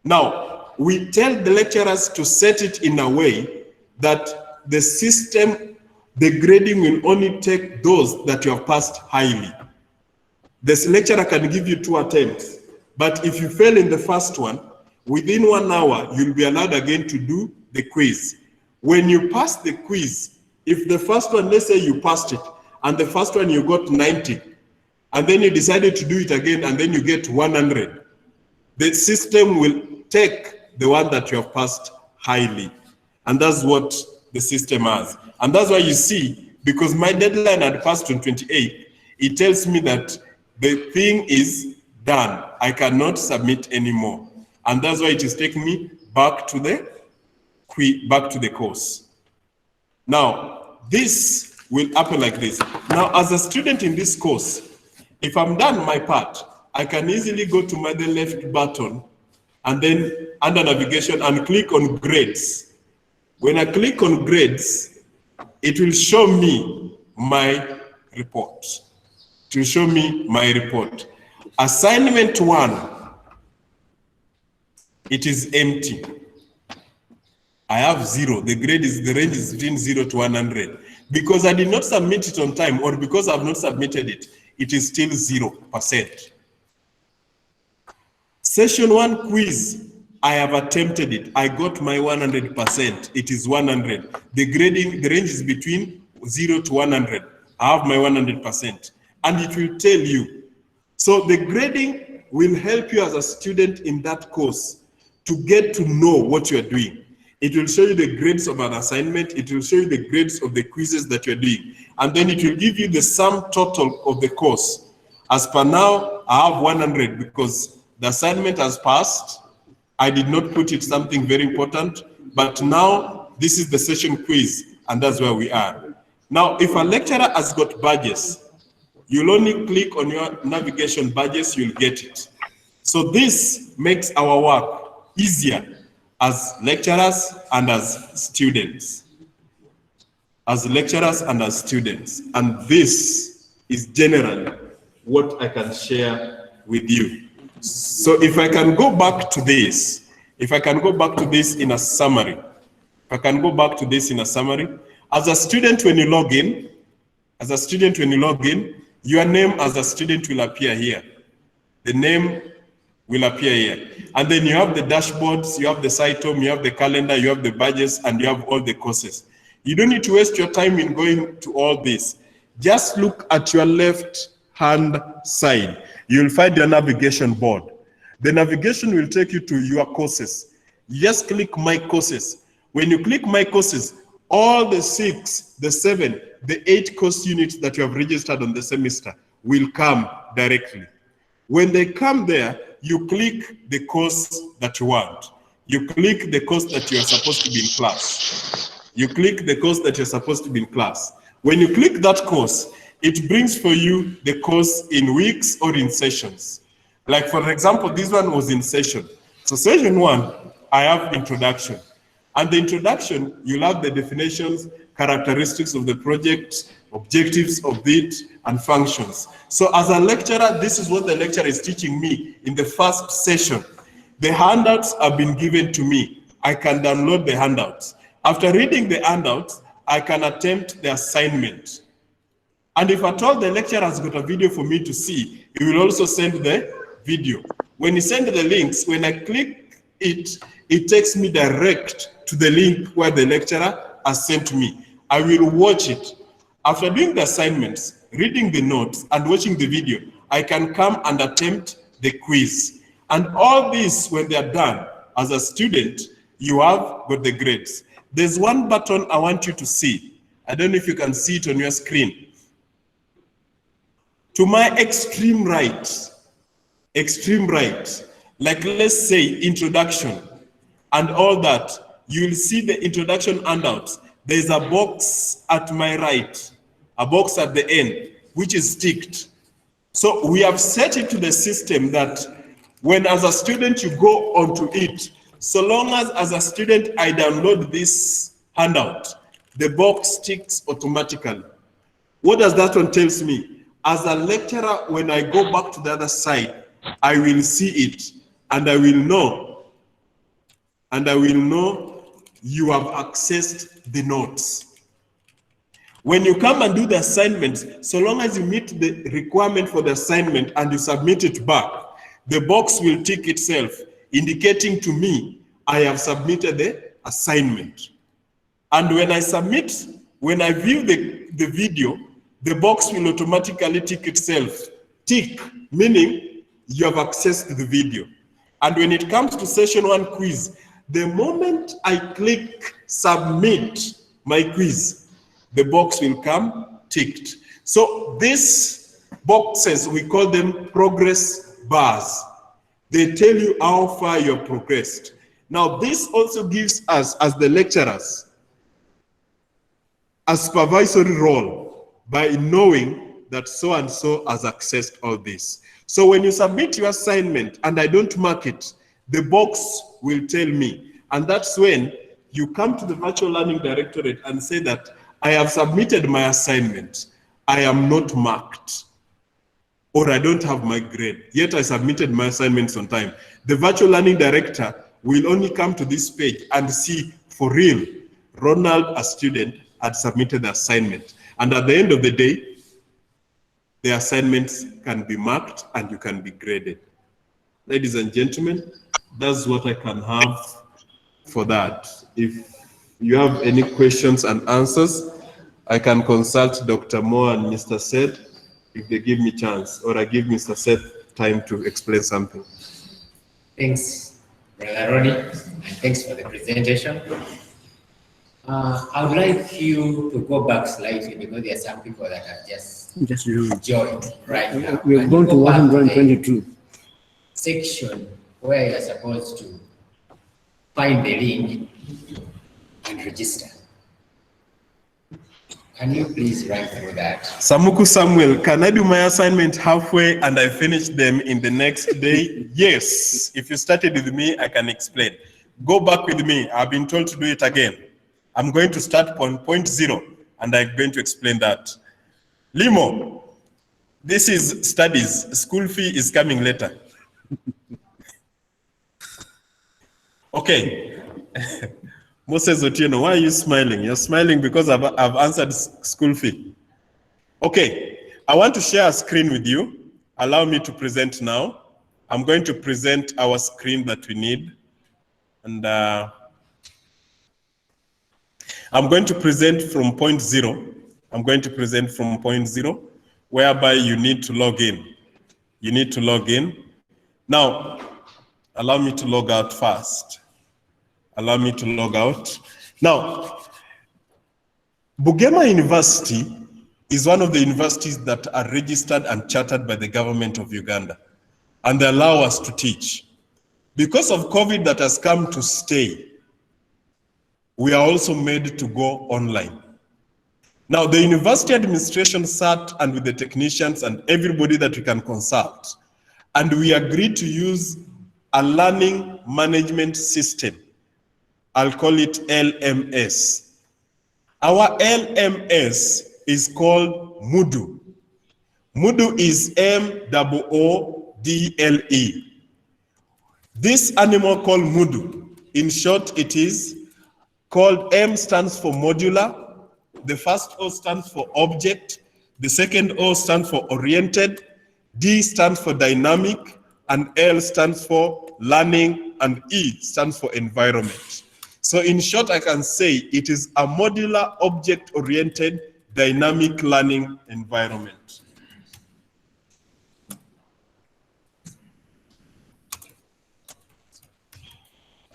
[SPEAKER 1] Now, we tell the lecturers to set it in a way that the system, the grading will only take those that you have passed highly. This lecturer can give you 2 attempts, but if you fail in the first one, within 1 hour, you'll be allowed again to do the quiz. When you pass the quiz, if the first one, let's say you passed it, and the first one you got 90, and then you decided to do it again, and then you get 100, the system will take the one that you have passed highly. And that's what the system has. And that's why you see, because my deadline had passed on 28th, it tells me that the thing is done. I cannot submit anymore. And that's why it is taking me back to the course. Now, this will happen like this. Now, as a student in this course, if I'm done my part, I can easily go to my left button and then under navigation and click on grades. When I click on grades, it will show me my report. It will show me my report. Assignment 1, it is empty. I have 0. The range is between 0 to 100. Because I did not submit it on time, or because I have not submitted it, it is still 0%. Session 1 quiz, I have attempted it. I got my 100%. It is 100. The range is between 0 to 100. I have my 100%. And it will tell you. So the grading will help you as a student in that course to get to know what you're doing. It will show you the grades of an assignment. It will show you the grades of the quizzes that you're doing. And then it will give you the sum total of the course. As per now, I have 100 because the assignment has passed. I did not put it something very important, but now this is the session quiz, and that's where we are. Now, if a lecturer has got badges, you'll only click on your navigation badges, you'll get it. So this makes our work easier as lecturers and as students. As lecturers and as students. And this is generally what I can share with you. So if I can go back to this, in a summary, as a student when you log in, your name as a student will appear here. The name will appear here. And then you have the dashboards, you have the site home, you have the calendar, you have the badges, and you have all the courses. You don't need to waste your time in going to all this. Just look at your left-hand side. You'll find your navigation board. The navigation will take you to your courses. You just click My Courses. When you click My Courses, all the 6, the 7, the 8 course units that you have registered on the semester will come directly. When they come there, you click the course that you want. You click the course that you are supposed to be in class. When you click that course, it brings for you the course in weeks or in sessions. Like for example, this one was in session. So session 1, I have introduction. And the introduction, you'll have the definitions, characteristics of the project, objectives of it, and functions. So as a lecturer, this is what the lecturer is teaching me in the first session. The handouts have been given to me. I can download the handouts. After reading the handouts, I can attempt the assignment. And if at all the lecturer has got a video for me to see, he will also send the video. When he sends the links, when I click it, it takes me direct to the link where the lecturer has sent me. I will watch it. After doing the assignments, reading the notes, and watching the video, I can come and attempt the quiz. And all this, when they are done, as a student, you have got the grades. There's one button I want you to see. I don't know if you can see it on your screen. To my extreme right, like let's say introduction and all that, you will see the introduction handouts. There's a box at my right, a box at the end, which is ticked. So we have set it to the system that when as a student you go onto it, so long as a student I download this handout, the box ticks automatically. What does that one tells me? As a lecturer, when I go back to the other side, I will see it and I will know you have accessed the notes. When you come and do the assignments, so long as you meet the requirement for the assignment and you submit it back, the box will tick itself, indicating to me I have submitted the assignment. And when I submit, when I view the video, the box will automatically tick itself. Tick, meaning you have accessed the video. And when it comes to session 1 quiz, the moment I click submit my quiz, the box will come ticked. So these boxes, we call them progress bars. They tell you how far you have progressed. Now this also gives us, as the lecturers, a supervisory role by knowing that so-and-so has accessed all this. So when you submit your assignment and I don't mark it, the box will tell me. And that's when you come to the Virtual Learning Directorate and say that I have submitted my assignment. I am not marked, or I don't have my grade, yet I submitted my assignments on time. The Virtual Learning Director will only come to this page and see, for real, Ronald, a student, had submitted the assignment. And at the end of the day, the assignments can be marked and you can be graded. Ladies and gentlemen, that's what I can have for that. If you have any questions and answers, I can consult Dr. Moore and Mr. Seth if they give me chance, or I give Mr. Seth time to explain something.
[SPEAKER 3] Thanks, Brother Ronnie, and thanks for the presentation. I would like you to go back slightly because there are some people that have just joined right now.
[SPEAKER 2] We have gone to 122.
[SPEAKER 3] Section where you're supposed to find the link and register. Can you please run through that?
[SPEAKER 1] Samuku Samuel, can I do my assignment halfway and I finish them in the next day? Yes. If you started with me, I can explain. Go back with me. I've been told to do it again. I'm going to start on point 0 and I'm going to explain that. Limo, this is studies. School fee is coming later. Okay. Moses Otieno, why are you smiling? You're smiling because I've answered school fee. Okay, I want to share a screen with you. Allow me to present now. I'm going to present our screen that we need. And I'm going to present from point 0. I'm going to present from point 0, whereby you need to log in. You need to log in. Now, allow me to log out first. Allow me to log out. Now, Bugema University is one of the universities that are registered and chartered by the government of Uganda, and they allow us to teach. Because of COVID that has come to stay, we are also made to go online. Now, the university administration sat and with the technicians and everybody that we can consult, and we agreed to use a learning management system. I'll call it LMS. Our LMS is called Moodle. Moodle is MOODLE. This animal called Moodle, in short, it is called M stands for modular, the first O stands for object, the second O stands for oriented, D stands for dynamic, and L stands for learning, and E stands for environment. So in short, I can say it is a modular object-oriented dynamic learning environment.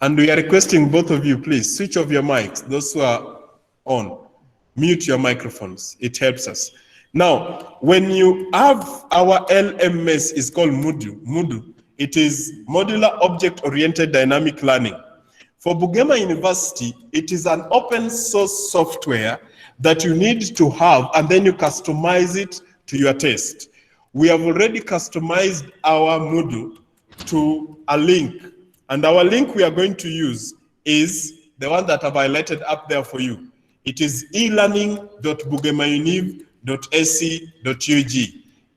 [SPEAKER 1] And we are requesting both of you, please, switch off your mics. Those who are on, mute your microphones. It helps us. Now, when you have our LMS, is called Moodle. It is Modular Object-Oriented Dynamic Learning. For Bugema University, it is an open source software that you need to have, and then you customize it to your taste. We have already customized our Moodle to a link, and our link we are going to use is the one that I've highlighted up there for you. It is elearning.bugemauniv.ac.ug,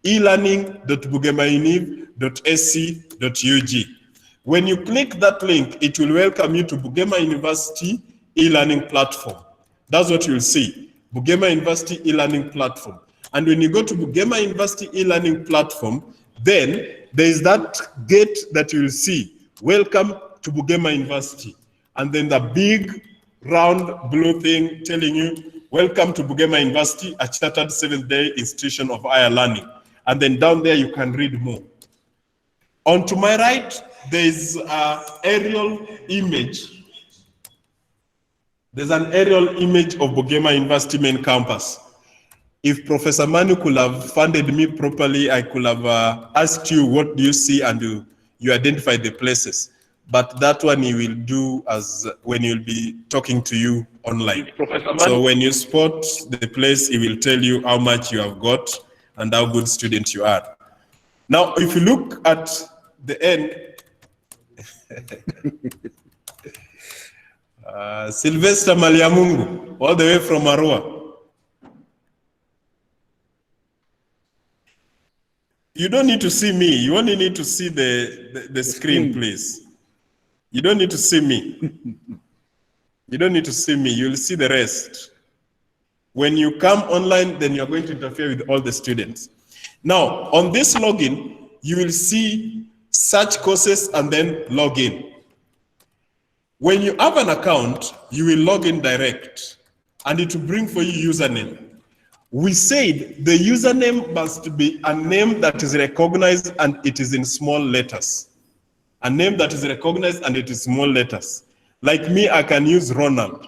[SPEAKER 1] elearning.bugemauniv.ac.ug. When you click that link, it will welcome you to Bugema University e-learning platform. That's what you'll see, Bugema University e-learning platform. And when you go to Bugema University e-learning platform, then there is that gate that you'll see, welcome to Bugema University. And then the big round blue thing telling you, welcome to Bugema University, a chartered 7th-day institution of higher learning. And then down there you can read more. On to my right, there is an aerial image. There's an aerial image of Bugema University main campus. If Professor Manu could have funded me properly, I could have asked you what do you see, and you identify the places. But that one he will do as when he'll be talking to you online. So when you spot the place, he will tell you how much you have got and how good student you are. Now, if you look at the end, Sylvester Maliamungu, all the way from Arua. You don't need to see me. You only need to see the screen, please. You don't need to see me. You don't need to see me. You'll see the rest. When you come online, then you're going to interfere with all the students. Now, on this login, you will see search courses and then log in. When you have an account, you will log in direct, and it will bring for you username. We said the username must be a name that is recognized and it is in small letters. A name that is recognized and it is small letters. Like me, I can use Ronald.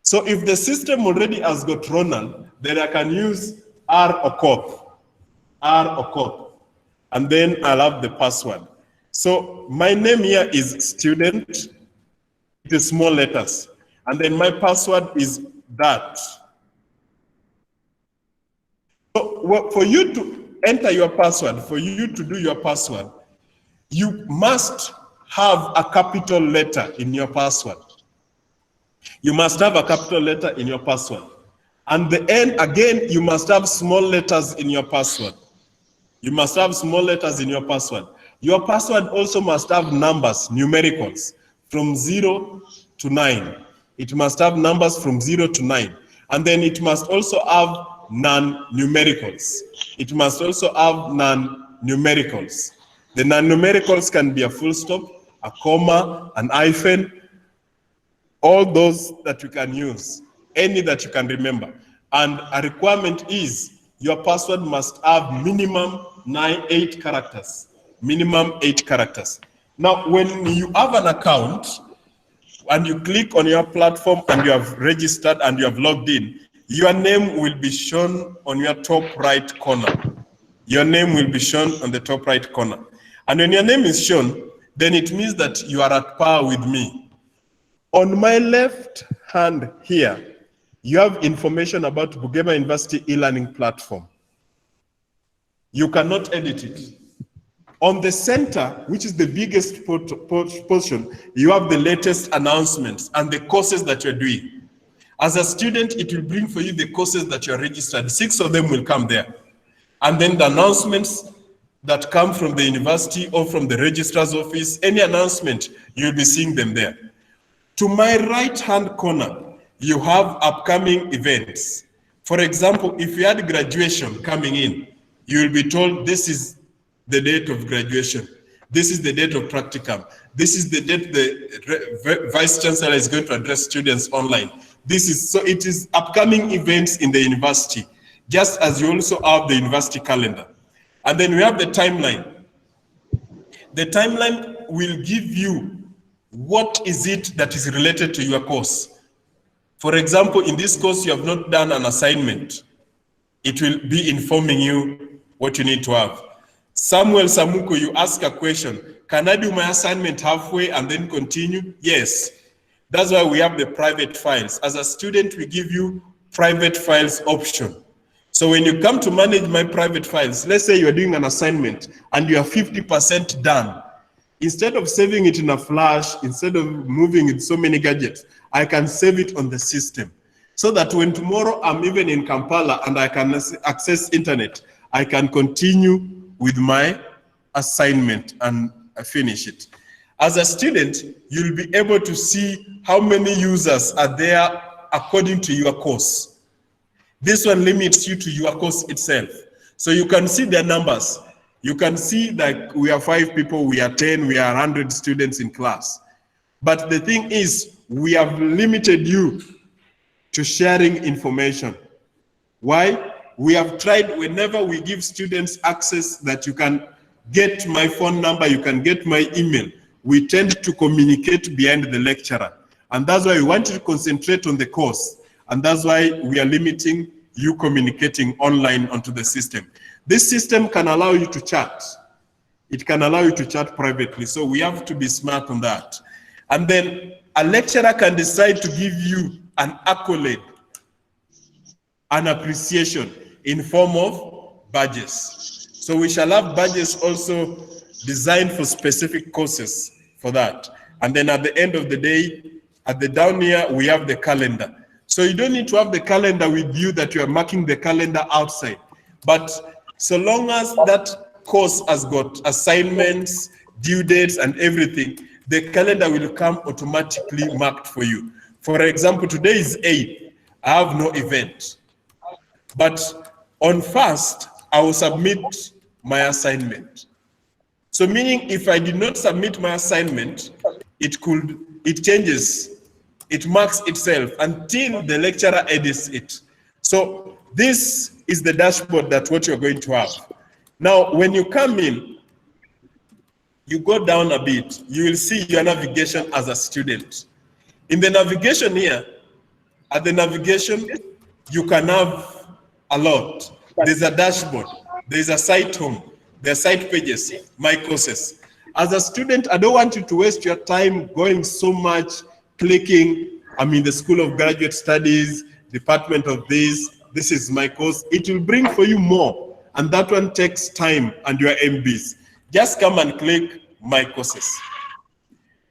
[SPEAKER 1] So if the system already has got Ronald, then I can use R Okoth, and then I'll have the password. So my name here is student, it is small letters, and then my password is that. So for you to enter your password, for you to do your password, you must have a capital letter in your password. You must have a capital letter in your password. And the end, again, you must have small letters in your password. You must have small letters in your password. Your password also must have numbers, numericals, from 0 to 9. It must have numbers from 0 to 9. And then it must also have non-numericals. It must also have non-numericals. The non-numericals can be a full stop, a comma, an hyphen, all those that you can use, any that you can remember. And a requirement is your password must have minimum 8 characters. Minimum 8 characters. Now, when you have an account and you click on your platform and you have registered and you have logged in, your name will be shown on your top right corner. Your name will be shown on the top right corner. And when your name is shown, then it means that you are at par with me. On my left hand here, you have information about Bugema University e-learning platform. You cannot edit it. On the center, which is the biggest portion, you have the latest announcements and the courses that you're doing. As a student, it will bring for you the courses that you're registered. 6 of them will come there. And then the announcements that come from the university or from the registrar's office, any announcement, you'll be seeing them there. To my right-hand corner, you have upcoming events. For example, if you had graduation coming in, you will be told this is the date of graduation. This is the date of practicum. This is the date the Vice Chancellor is going to address students online. It is upcoming events in the university, just as you also have the university calendar. And then we have the timeline. The timeline will give you what is it that is related to your course. For example, in this course, you have not done an assignment. It will be informing you what you need to have. Samuel Samuko, you ask a question, can I do my assignment halfway and then continue? Yes. That's why we have the private files. As a student, we give you private files option. So when you come to manage my private files, let's say you're doing an assignment and you are 50% done. Instead of saving it in a flash, instead of moving it so many gadgets, I can save it on the system. So that when tomorrow I'm even in Kampala and I can access internet, I can continue with my assignment and finish it. As a student, you'll be able to see how many users are there according to your course. This one limits you to your course itself. So you can see their numbers. You can see that we are 5 people, we are 10, we are 100 students in class. But the thing is, we have limited you to sharing information. Why? We have tried, whenever we give students access that you can get my phone number, you can get my email, we tend to communicate behind the lecturer. And that's why we want to concentrate on the course. And that's why we are limiting you communicating online onto the system. This system can allow you to chat. It can allow you to chat privately. So we have to be smart on that. And then a lecturer can decide to give you an accolade, an appreciation in form of badges. So we shall have badges also designed for specific courses for that. And then at the end of the day, at the down here, we have the calendar. So you don't need to have the calendar with you that you are marking the calendar outside. But so long as that course has got assignments, due dates, and everything, the calendar will come automatically marked for you. For example, today is 8th. I have no event. But on 1st, I will submit my assignment. So meaning if I did not submit my assignment, it changes. It marks itself until the lecturer edits it. So this is the dashboard that what you're going to have. Now, when you come in, you go down a bit, you will see your navigation as a student. In the navigation here, at the navigation, you can have a lot. There's a dashboard, there's a site home, there are site pages, my courses. As a student, I don't want you to waste your time going so much clicking, I'm in the School of Graduate Studies, Department of this is my course. It will bring for you more, and that one takes time and your MBs. Just come and click my courses.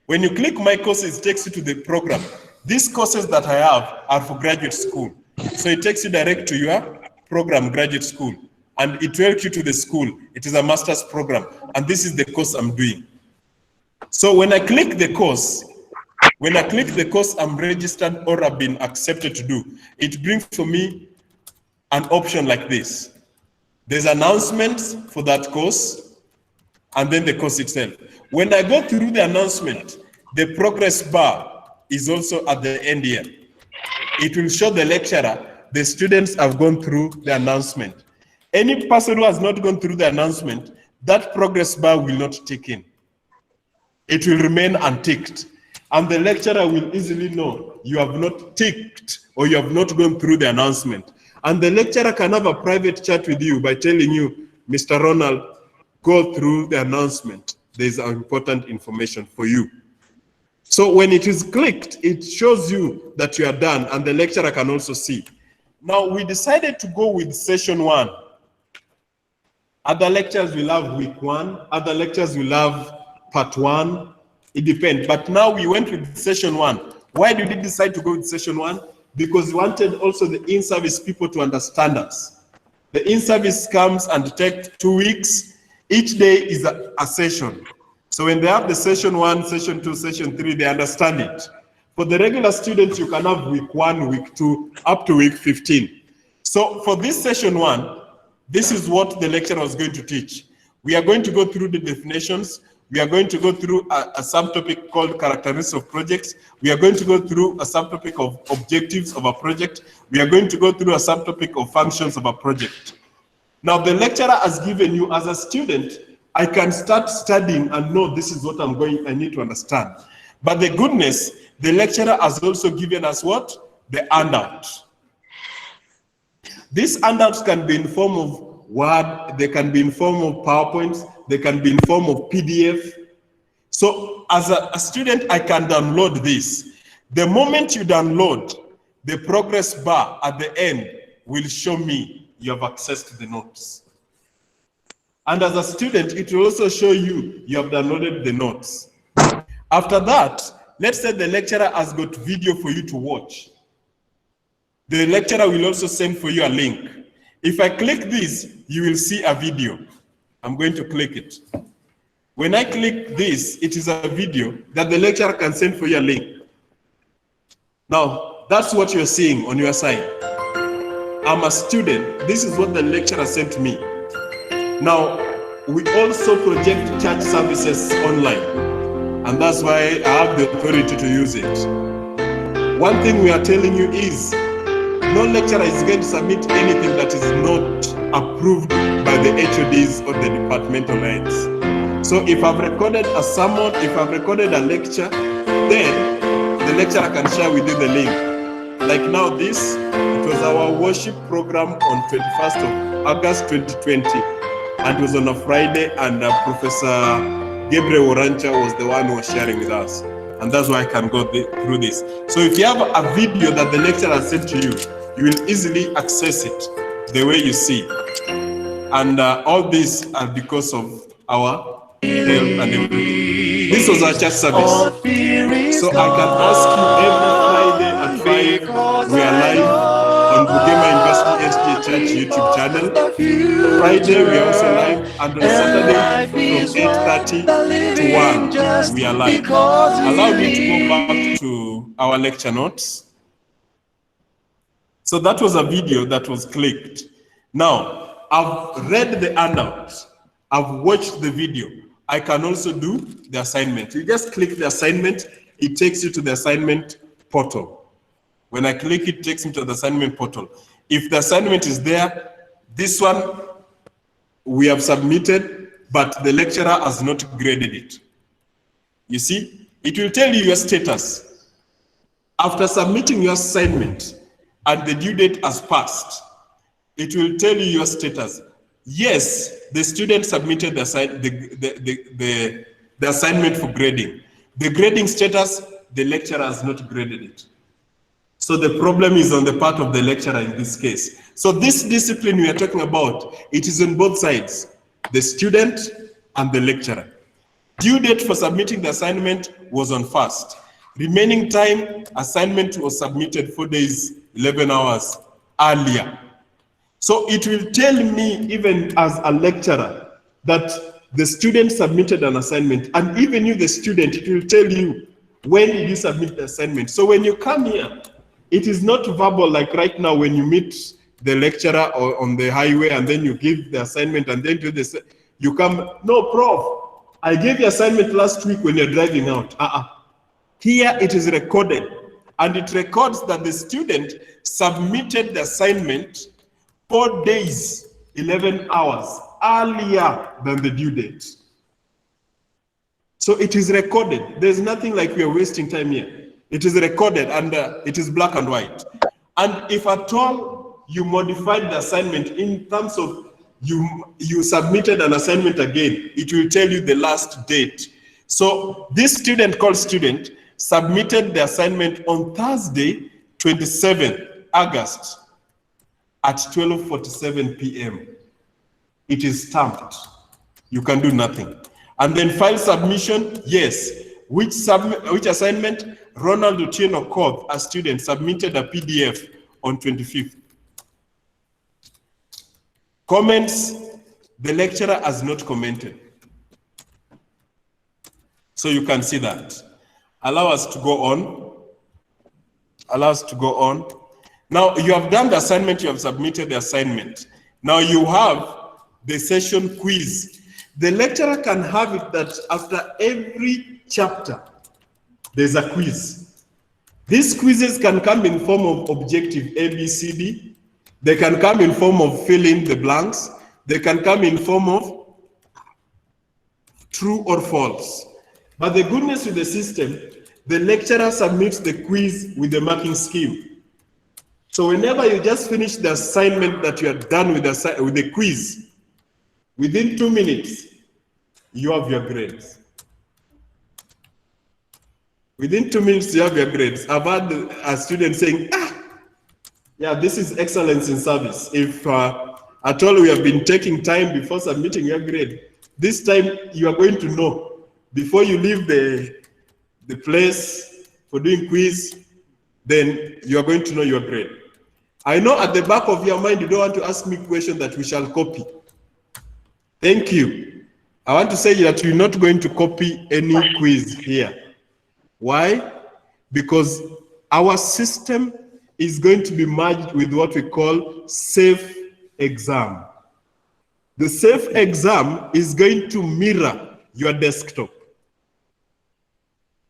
[SPEAKER 1] When you click my courses, it takes you to the program. These courses that I have are for graduate school. So it takes you direct to your program, graduate school, and it takes you to the school. It is a master's program, and this is the course I'm doing. So when I click the course, I'm registered or I've been accepted to do, it brings for me an option like this. There's announcements for that course, and then the course itself. When I go through the announcement, the progress bar is also at the end here. It will show the lecturer, the students have gone through the announcement. Any person who has not gone through the announcement, that progress bar will not tick in. It will remain unticked. And the lecturer will easily know you have not ticked or you have not gone through the announcement. And the lecturer can have a private chat with you by telling you, Mr. Ronald, go through the announcement. There's important information for you. So when it is clicked, it shows you that you are done, and the lecturer can also see. Now, we decided to go with session 1. Other lectures will have week 1. Other lectures will have part 1. It depends. But now we went with session 1. Why did we decide to go with session 1? Because we wanted also the in-service people to understand us. The in-service comes and takes 2 weeks. Each day is a session. So when they have the session 1, session 2, session 3, they understand it. For the regular students, you can have week 1, week 2, up to week 15. So for this session 1, this is what the lecturer was going to teach. We are going to go through the definitions. We are going to go through a subtopic called characteristics of projects. We are going to go through a subtopic of objectives of a project. We are going to go through a subtopic of functions of a project. Now, the lecturer has given you, as a student, I can start studying and know this is what I need to understand. But the goodness, the lecturer has also given us what? The handout. These handouts can be in form of Word, they can be in form of PowerPoints, they can be in form of PDF. So as a student, I can download this. The moment you download, the progress bar at the end will show me you have access to the notes. And as a student, it will also show you you have downloaded the notes. After that, let's say the lecturer has got video for you to watch. The lecturer will also send for you a link. If I click this, you will see a video. I'm going to click it. When I click this, it is a video that the lecturer can send for you a link. Now, that's what you're seeing on your side. I'm a student. This is what the lecturer sent to me. Now, we also project church services online. And that's why I have the authority to use it. One thing we are telling you is, no lecturer is going to submit anything that is not approved by the HODs or the departmental heads. So if I've recorded a sermon, if I've recorded a lecture, then the lecturer can share with you the link. Like now this, it was our worship program on 21st of August 2020. And it was on a Friday, and Professor Gabriel Orancha was the one who was sharing with us. And that's why I can go through this. So if you have a video that the lecturer sent to you, you will easily access it the way you see. And all these are because of our help and everything. This was our church service. So I can ask you every Friday at 5, we are live on Bugema University SDA Church YouTube channel. Friday we are also live, and on Saturday from 8:30 to 1 we are live. Allow me to go back to our lecture notes. So that was a video that was clicked. Now, I've read the handout. I've watched the video. I can also do the assignment. You just click the assignment, it takes you to the assignment portal. When I click it, takes me to the assignment portal. If the assignment is there, this one we have submitted, but the lecturer has not graded it. You see, it will tell you your status. After submitting your assignment and the due date has passed, it will tell you your status. Yes, the student submitted the assignment for grading. The grading status, the lecturer has not graded it. So the problem is on the part of the lecturer in this case. So this discipline we are talking about, it is on both sides, the student and the lecturer. Due date for submitting the assignment was on 1st. Remaining time, assignment was submitted 4 days, 11 hours earlier. So it will tell me, even as a lecturer, that the student submitted an assignment, and even you, the student, it will tell you when did you submit the assignment. So when you come here, it is not verbal like right now when you meet the lecturer or on the highway and then you give the assignment and then you come, no, prof, I gave you assignment last week when you're driving out. Here it is recorded, and it records that the student submitted the assignment 4 days, 11 hours earlier than the due date. So it is recorded. There's nothing like we are wasting time here. It is recorded, and it is black and white. And if at all you modified the assignment in terms of you submitted an assignment again, it will tell you the last date. So this student called student submitted the assignment on Thursday, 27th August at 12:47 p.m. It is stamped. You can do nothing. And then file submission, yes. Which assignment? Ronald Otieno Koth, a student, submitted a PDF on 25th. Comments, the lecturer has not commented. So you can see that. Allow us to go on. Allow us to go on. Now you have done the assignment, you have submitted the assignment. Now you have the session quiz. The lecturer can have it that after every chapter, there's a quiz. These quizzes can come in form of objective A, B, C, D. They can come in form of fill in the blanks. They can come in form of true or false. But the goodness with the system, the lecturer submits the quiz with the marking scheme. So whenever you just finish the assignment that you are done with the quiz, within 2 minutes, you have your grades. Within 2 minutes, you have your grades. I've had a student saying, yeah, this is excellence in service. If at all we have been taking time before submitting your grade, this time you are going to know before you leave the place for doing quiz, then you are going to know your grade. I know at the back of your mind, you don't want to ask me a question that we shall copy. Thank you. I want to say that you're not going to copy any quiz here. Why? Because our system is going to be merged with what we call safe exam. The safe exam is going to mirror your desktop.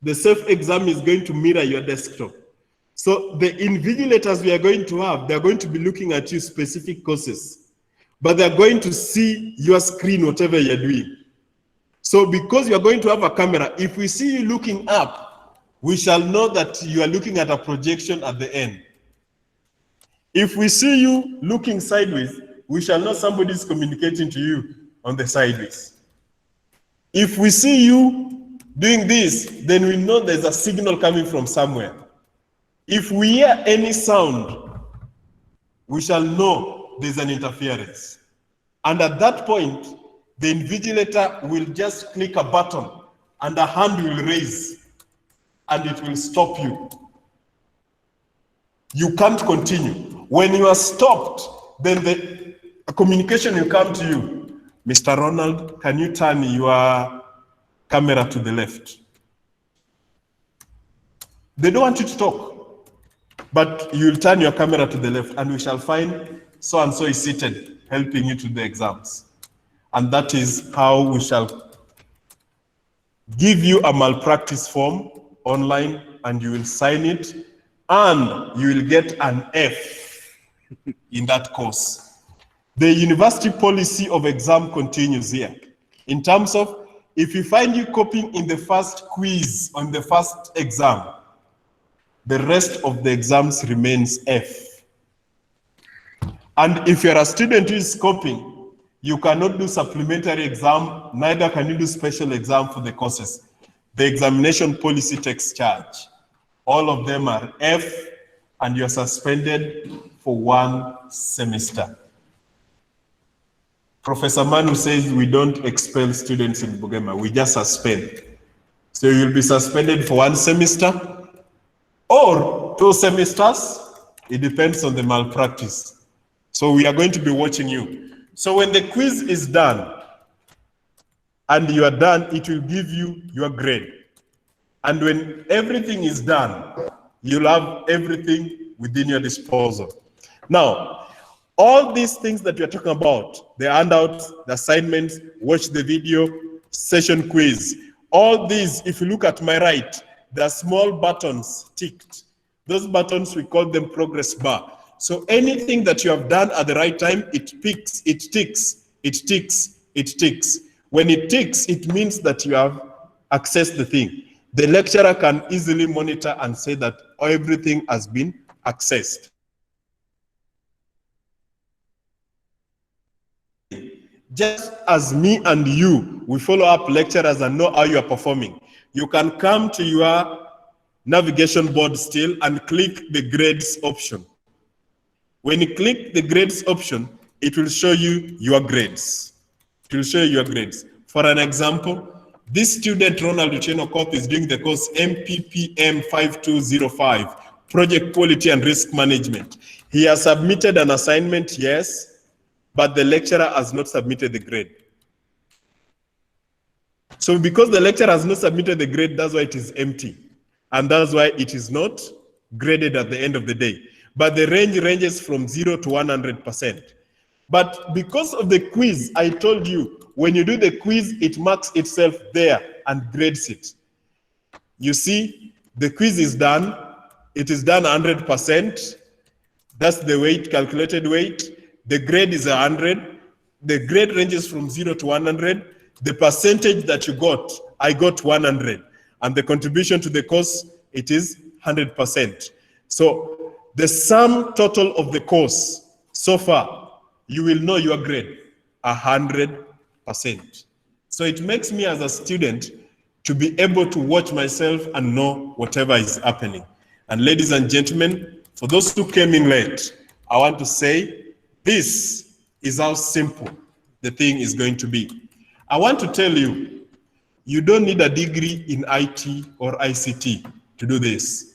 [SPEAKER 1] The safe exam is going to mirror your desktop. So the invigilators we are going to have, they're going to be looking at you specific courses, but they're going to see your screen, whatever you're doing. So because you're going to have a camera, if we see you looking up, we shall know that you are looking at a projection at the end. If we see you looking sideways, we shall know somebody is communicating to you on the sideways. If we see you doing this, then we know there's a signal coming from somewhere. If we hear any sound, we shall know there's an interference. And at that point, the invigilator will just click a button and a hand will raise and it will stop you. You can't continue. When you are stopped, then the communication will come to you. Mr. Ronald, can you turn your camera to the left? They don't want you to talk, but you will turn your camera to the left and we shall find so-and-so is seated, helping you to the exams. And that is how we shall give you a malpractice form online and you will sign it and you will get an F in that course. The university policy of exam continues here. In terms of, if you find you copying in the first quiz on the first exam, the rest of the exams remains F. And if you're a student who is copying, you cannot do supplementary exam, neither can you do special exam for the courses. The examination policy takes charge. All of them are F, and you're suspended for 1 semester. Professor Manu says we don't expel students in Bugema, we just suspend. So you'll be suspended for 1 semester or 2 semesters. It depends on the malpractice. So we are going to be watching you. So when the quiz is done and you are done, it will give you your grade. And when everything is done, you'll have everything within your disposal. Now, all these things that you're talking about, the handouts, the assignments, watch the video, session quiz, all these, if you look at my right, there are small buttons ticked. Those buttons, we call them progress bar. So anything that you have done at the right time, it picks, it ticks, it ticks, it ticks. When it ticks, it means that you have accessed the thing. The lecturer can easily monitor and say that everything has been accessed. Just as me and you, we follow up lecturers and know how you are performing. You can come to your navigation board still and click the grades option. When you click the grades option, it will show you your grades. It will show you your grades. For an example, this student, Ronald Ucheno Koth, is doing the course MPPM 5205, Project Quality and Risk Management. He has submitted an assignment, yes, but the lecturer has not submitted the grade. So because the lecturer has not submitted the grade, that's why it is empty. And that's why it is not graded at the end of the day. But the range ranges from 0 to 100%. But because of the quiz, I told you, when you do the quiz, it marks itself there and grades it. You see, the quiz is done. It is done 100%. That's the weight, calculated weight. The grade is 100. The grade ranges from 0 to 100. The percentage that you got, I got 100. And the contribution to the course, it is 100%. So the sum total of the course so far, you will know your grade, 100%. So it makes me as a student to be able to watch myself and know whatever is happening. And ladies and gentlemen, for those who came in late, I want to say this is how simple the thing is going to be. I want to tell you, you don't need a degree in IT or ICT to do this.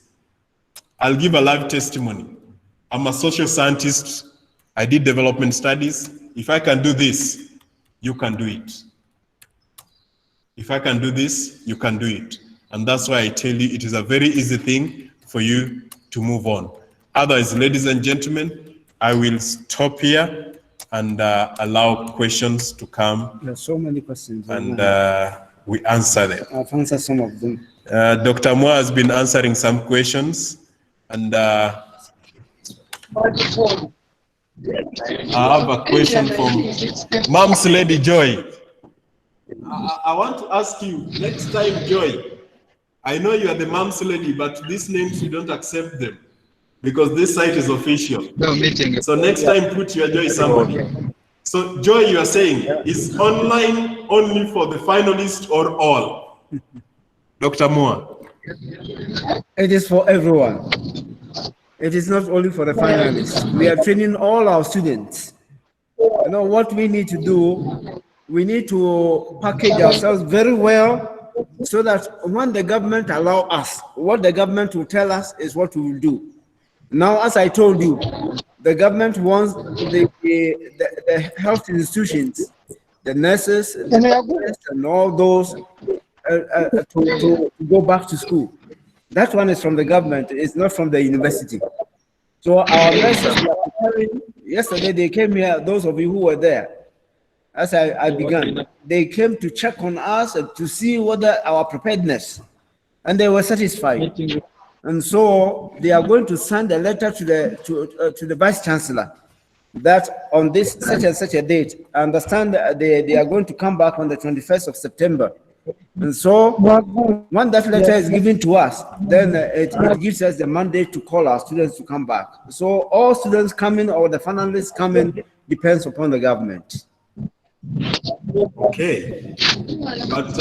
[SPEAKER 1] I'll give a live testimony. I'm a social scientist. I did development studies. If I can do this, you can do it. If I can do this, you can do it. And that's why I tell you it is a very easy thing for you to move on. Otherwise, ladies and gentlemen, I will stop here and allow questions to come.
[SPEAKER 2] There are so many questions.
[SPEAKER 1] And we answer them.
[SPEAKER 2] I've answered some of them.
[SPEAKER 1] Dr. Moore has been answering some questions. And I have a question from Mom's Lady Joy. I want to ask you, next time, Joy, I know you are the Mom's Lady, but these names, you don't accept them because this site is official.
[SPEAKER 4] No meeting.
[SPEAKER 1] So next time, put your Joy somebody. So Joy, you are saying, is online only for the finalists or all? Dr. Moore.
[SPEAKER 2] It is for everyone. It is not only for the finalists. We are training all our students. You know what we need to do? We need to package ourselves very well so that when the government allow us, what the government will tell us is what we will do. Now, as I told you, the government wants the health institutions, the nurses, and all those to go back to school. That one is from the government, it's not from the university. So our nurses, yesterday they came here, those of you who were there, as I began, they came to check on us and to see whether our preparedness, and they were satisfied. And so they are going to send a letter to the Vice Chancellor that on this such and such a date, I understand that they are going to come back on the 21st of September. And so when that letter is given to us, then it gives us the mandate to call our students to come back. So all students coming or the finalists coming depends upon the government.
[SPEAKER 1] Okay, but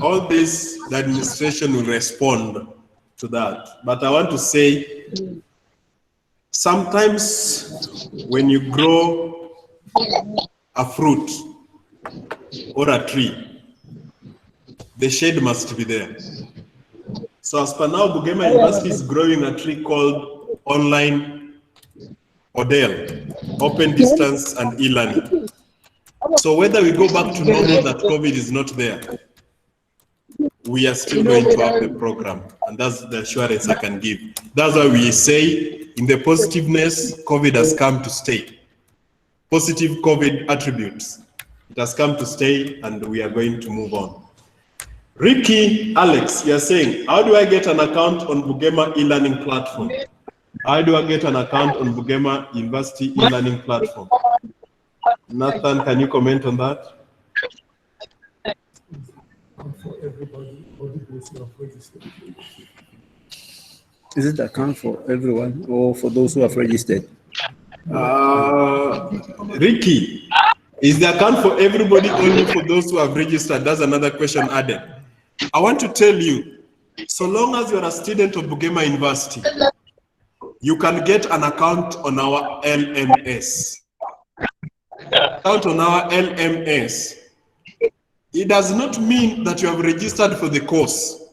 [SPEAKER 1] all this, the administration will respond to that. But I want to say, sometimes when you grow a fruit or a tree, the shade must be there. So as per now, Bugema University is growing a tree called Online ODEL, Open Distance and E-Learning. So whether we go back to normal that COVID is not there, we are still going to have the program. And that's the assurance I can give. That's why we say in the positiveness, COVID has come to stay. Positive COVID attributes. It has come to stay and we are going to move on. Ricky, Alex, you're saying, how do I get an account on Bugema e-learning platform? How do I get an account on Bugema University e-learning platform? Nathan, can you comment on that?
[SPEAKER 2] Is it account for everyone or for those who have registered?
[SPEAKER 1] Ricky, is the account for everybody only for those who have registered? That's another question added. I want to tell you, so long as you're a student of Bugema University, you can get an account on our LMS. Account on our LMS. It does not mean that you have registered for the course.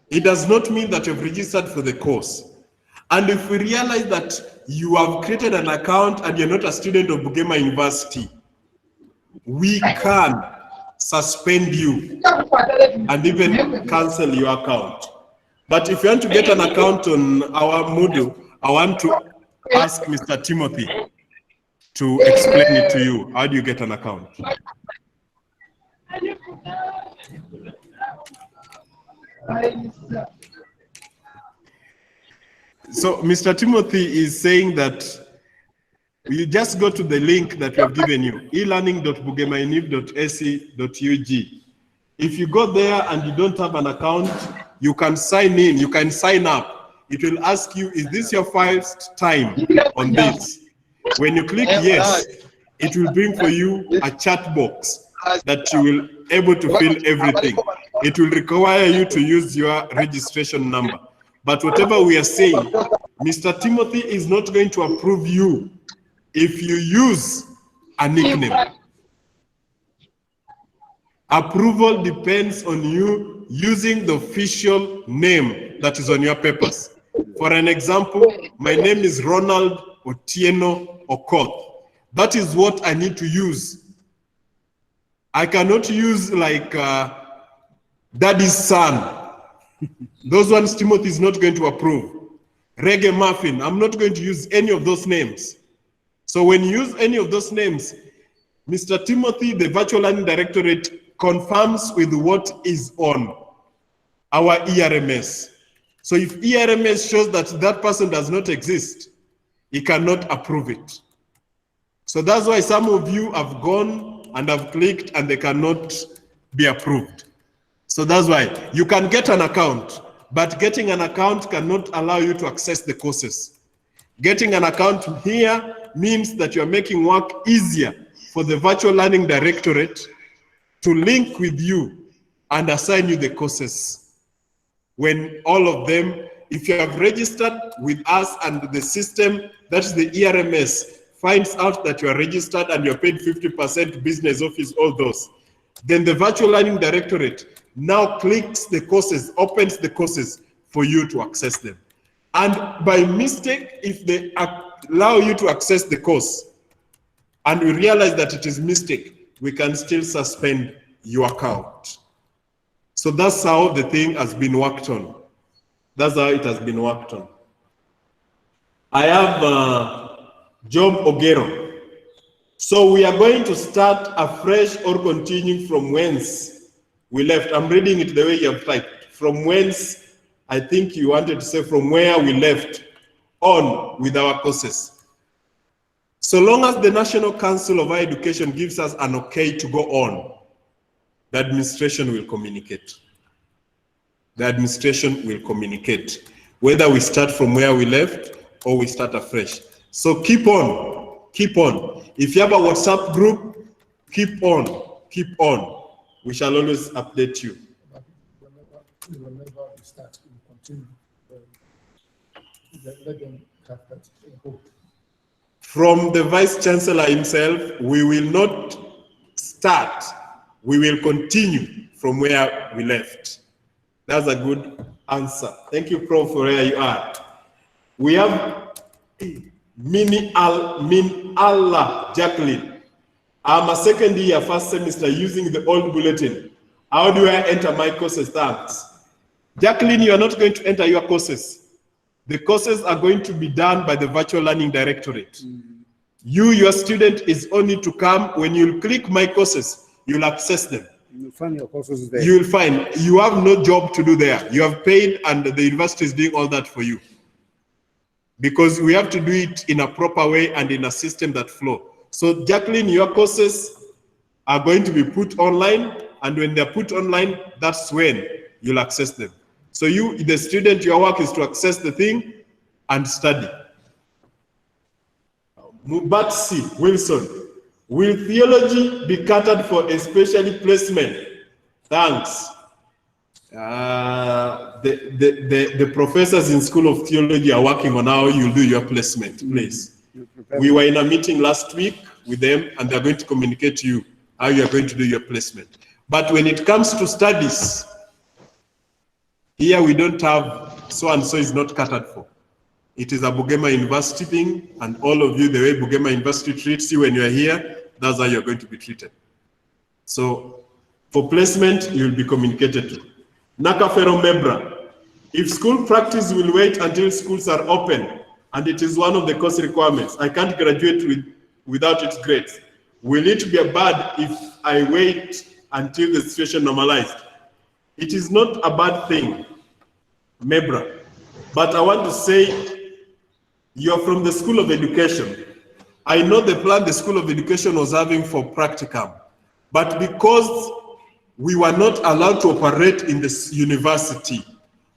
[SPEAKER 1] It does not mean that you have registered for the course. And if we realize that you have created an account and you're not a student of Bugema University, we can suspend you and even cancel your account. But if you want to get an account on our Moodle, I want to ask Mr. Timothy to explain it to you. How do you get an account? So Mr. Timothy is saying that you just go to the link that we have given you, elearning.bugemauniv.ac.ug. If you go there and you don't have an account, you can sign in, you can sign up. It will ask you, is this your first time on this? When you click yes, it will bring for you a chat box that you will able to fill everything. It will require you to use your registration number. But whatever we are saying, Mr. Timothy is not going to approve you if you use a nickname. Approval depends on you using the official name that is on your papers. For an example, my name is Ronald Otieno Okoth. That is what I need to use. I cannot use like Daddy's son. Those ones Timothy is not going to approve. Reggae Muffin, I'm not going to use any of those names. So when you use any of those names, Mr. Timothy, the Virtual Learning Directorate, confirms with what is on our ERMS. So if ERMS shows that that person does not exist, he cannot approve it. So that's why some of you have gone and have clicked and they cannot be approved. So that's why you can get an account, but getting an account cannot allow you to access the courses. Getting an account here means that you're making work easier for the Virtual Learning Directorate to link with you and assign you the courses. When all of them, if you have registered with us and the system, that is the ERMS, finds out that you are registered and you're paid 50% business office, all those, then the Virtual Learning Directorate now clicks the courses, opens the courses for you to access them. And by mistake, if they allow you to access the course and we realize that it is mistake, we can still suspend your account. So that's how the thing has been worked on. That's how it has been worked on. I have Job Ogero. So we are going to start afresh or continuing from whence we left. I'm reading it the way you have typed. From whence, I think you wanted to say from where we left on with our courses. So long as the National Council of Higher Education gives us an okay to go on, the administration will communicate. The administration will communicate, whether we start from where we left or we start afresh. So keep on, keep on. If you have a WhatsApp group, keep on, keep on. We shall always update you.
[SPEAKER 4] Whenever we start, we continue. Let them have that hope.
[SPEAKER 1] From the Vice Chancellor himself, we will not start. We will continue from where we left. That's a good answer. Thank you, Prof, for where you are. We have Min Allah Jacqueline. I'm a second year, first semester, using the old bulletin. How do I enter my courses? Thanks. Jacqueline, you are not going to enter your courses. The courses are going to be done by the Virtual Learning Directorate. You, your student, is only to come. When you click my courses, you'll access them.
[SPEAKER 2] You'll find your courses there.
[SPEAKER 1] You'll find you have no job to do there. You have paid and the university is doing all that for you. Because we have to do it in a proper way and in a system that flows. So Jacqueline, your courses are going to be put online, and when they're put online, that's when you'll access them. So you, the student, your work is to access the thing and study. Mubatsi Wilson, will theology be catered for a special placement? Thanks. The professors in School of Theology are working on how you'll do your placement, please. We were in a meeting last week with them, and they're going to communicate to you how you're going to do your placement. But when it comes to studies, here we don't have so-and-so is not catered for. It is a Bugema University thing, and all of you, the way Bugema University treats you when you're here, that's how you're going to be treated. So for placement, you'll be communicated to. Nakafero Mebra, if school practice will wait until schools are open, and it is one of the course requirements, I can't graduate with without its grades. Will it be bad if I wait until the situation normalized? It is not a bad thing, Mebra. But I want to say, you're from the School of Education. I know the plan the School of Education was having for practicum, but because we were not allowed to operate in this university,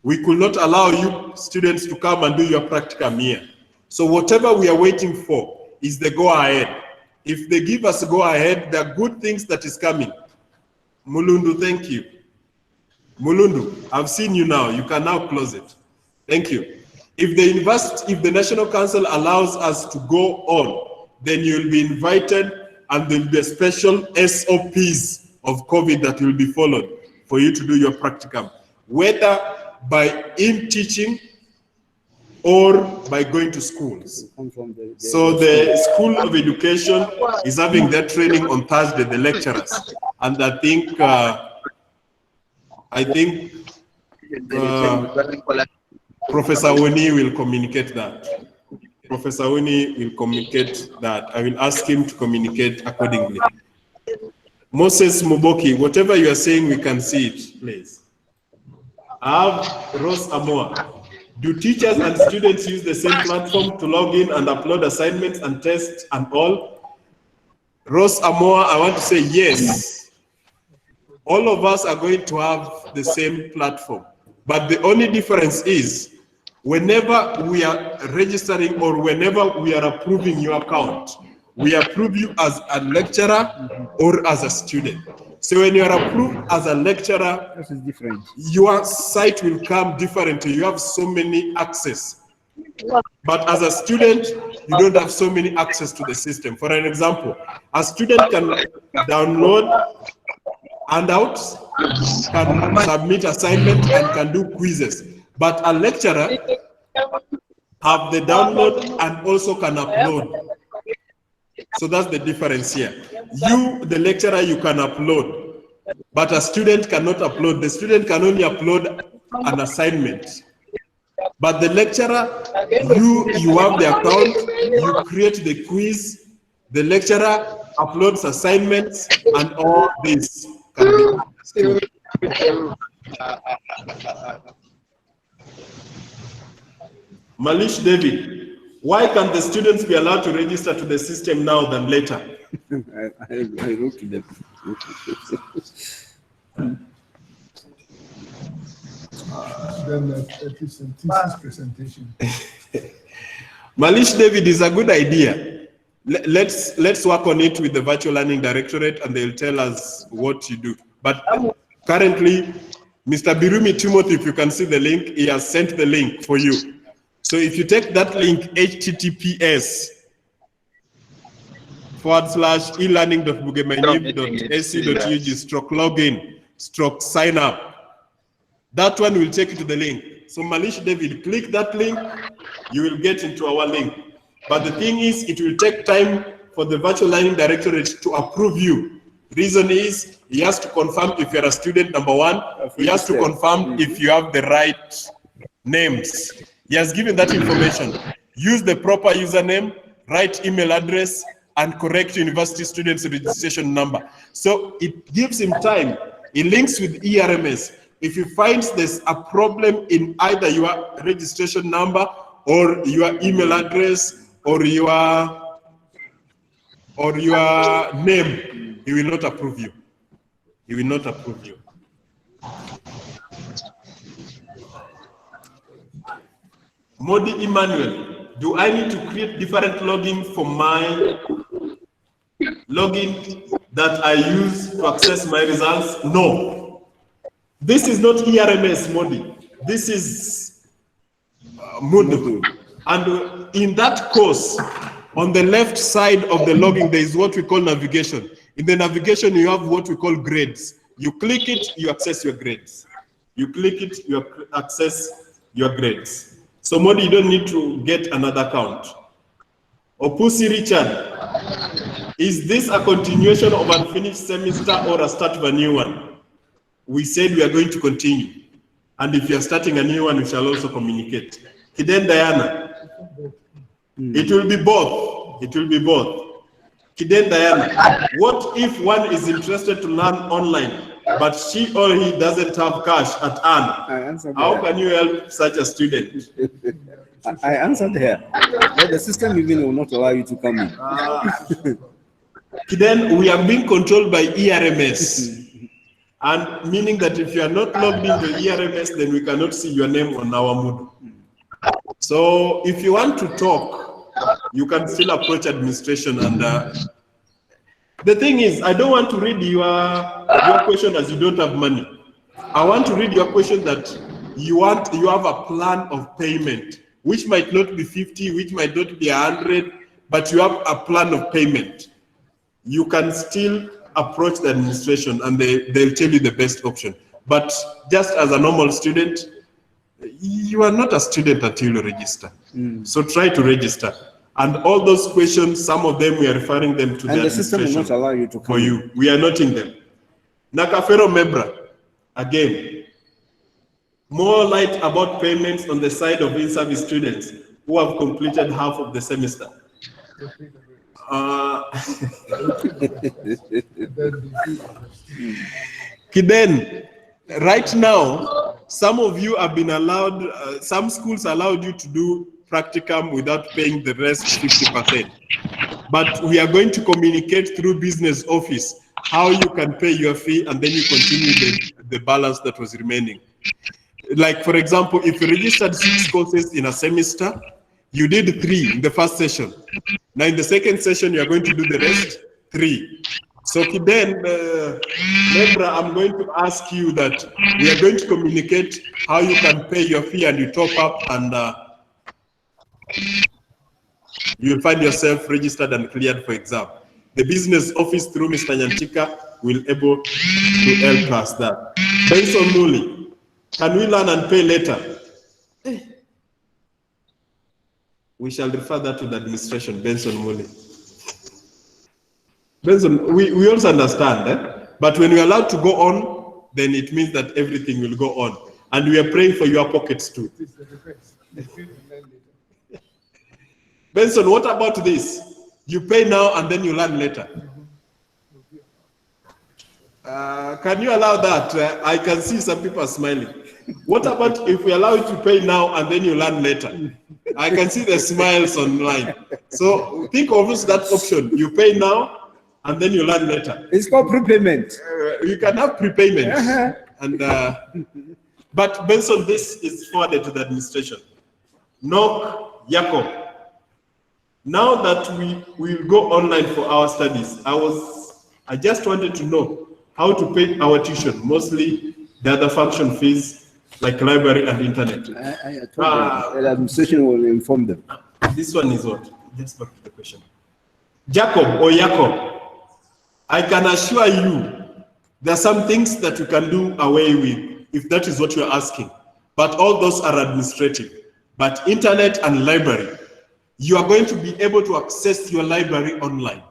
[SPEAKER 1] we could not allow you students to come and do your practicum here. So whatever we are waiting for is the go-ahead. If they give us a go-ahead, there are good things that is coming. Mulundu, thank you. Mulundu, I've seen you now. You can now close it. Thank you. If the university, if the National Council allows us to go on, then you'll be invited and there'll be special SOPs of COVID that will be followed for you to do your practicum, whether by in-teaching or by going to schools. So the School of Education is having their training on Thursday, the lecturers. And I think Professor Woni will communicate that. Professor Woni will communicate that. I will ask him to communicate accordingly. Moses Muboki, whatever you are saying, we can see it, please. I have Rose Amoa. Do teachers and students use the same platform to log in and upload assignments and tests and all? Rose Amoa, I want to say yes. All of us are going to have the same platform. But the only difference is, whenever we are registering or whenever we are approving your account, we approve you as a lecturer or as a student. So when you are approved as a lecturer,
[SPEAKER 2] this is different.
[SPEAKER 1] Your site will come differently. You have so many access. But as a student, you don't have so many access to the system. For an example, a student can download handouts, can submit assignments, and can do quizzes. But a lecturer have the download and also can upload. So that's the difference here. You, the lecturer, you can upload, but a student cannot upload. The student can only upload an assignment. But the lecturer, you have the account, you create the quiz, the lecturer uploads assignments, and all this can be. Malish David, why can the students be allowed to register to the system now than later?
[SPEAKER 2] I wrote to them.
[SPEAKER 4] Then at least in thesis presentation.
[SPEAKER 1] Malish David is a good idea. Let's work on it with the Virtual Learning Directorate and they'll tell us what you do. But currently, Mr. Birumi Timothy, if you can see the link, he has sent the link for you. So if you take that link, https://elearning.bugemainyib.ac.ug/login/sign up. That one will take you to the link. So Malish David, click that link, you will get into our link. But the thing is, it will take time for the Virtual Learning Directorate to approve you. Reason is, he has to confirm if you're a student, number one. He has to confirm if you have the right names. He has given that information. Use the proper username, right email address, and correct university student's registration number. So it gives him time. It links with ERMS. If he finds there's a problem in either your registration number or your email address or your name, he will not approve you. He will not approve you. Modi Emmanuel, do I need to create different login for my login that I use to access my results? No. This is not ERMS, Modi. This is Moodle. And in that course, on the left side of the login, there is what we call navigation. In the navigation, you have what we call grades. You click it, you access your grades. You click it, you access your grades. So Modi, you don't need to get another account. Opusi Richard, is this a continuation of unfinished semester or a start of a new one? We said we are going to continue. And if you are starting a new one, we shall also communicate. Hiden Diana, it will be both. It will be both. Kiden Diana, what if one is interested to learn online, but she or he doesn't have cash at hand? How can you help such a student?
[SPEAKER 2] I answered her, but the system even will not allow you to come in.
[SPEAKER 1] Then we are being controlled by ERMS, and meaning that if you are not logged into ERMS, then we cannot see your name on our Moodle. So if you want to talk, you can still approach administration. And the thing is, I don't want to read your question as you don't have money. I want to read your question that you have a plan of payment, which might not be 50, which might not be 100, but you have a plan of payment. You can still approach the administration and they'll tell you the best option. But just as a normal student, you are not a student until you register. So try to register. And all those questions, some of them we are referring them to the administration. And the system will not allow you to come for you. We are noting them. Nakafero Mebra, again, more light about payments on the side of in-service students who have completed half of the semester. Kiden, right now, some of you have been allowed, some schools allowed you to do practicum without paying the rest 50%. But we are going to communicate through business office how you can pay your fee and then you continue the balance that was remaining. Like, for example, if you registered 6 courses in a semester, you did 3 in the first session. Now in the second session, you are going to do the rest 3. So then, Lebra, I'm going to ask you that we are going to communicate how you can pay your fee and you top up, and you'll find yourself registered and cleared for exam. The business office through Mr. Nyanchika will able to help us that. Benson Muli, can we learn and pay later? We shall refer that to the administration, Benson Muli. Benson, we also understand, but when we are allowed to go on, then it means that everything will go on. And we are praying for your pockets too. Benson, what about this? You pay now and then you learn later. Can you allow that? I can see some people are smiling. What about if we allow you to pay now and then you learn later? I can see the smiles online. So think of that option. You pay now and then you learn later.
[SPEAKER 2] It's called prepayment.
[SPEAKER 1] You can have prepayment. And but Benson, this is forwarded to the administration. Nok Jacob. Now that we will go online for our studies, I just wanted to know how to pay our tuition, mostly the other function fees like library and internet.
[SPEAKER 2] I told them the administration will inform them.
[SPEAKER 1] This one is what? Just back to the question. Jacob or Jacob, I can assure you there are some things that you can do away with if that is what you're asking, but all those are administrative. But internet and library, you are going to be able to access your library online.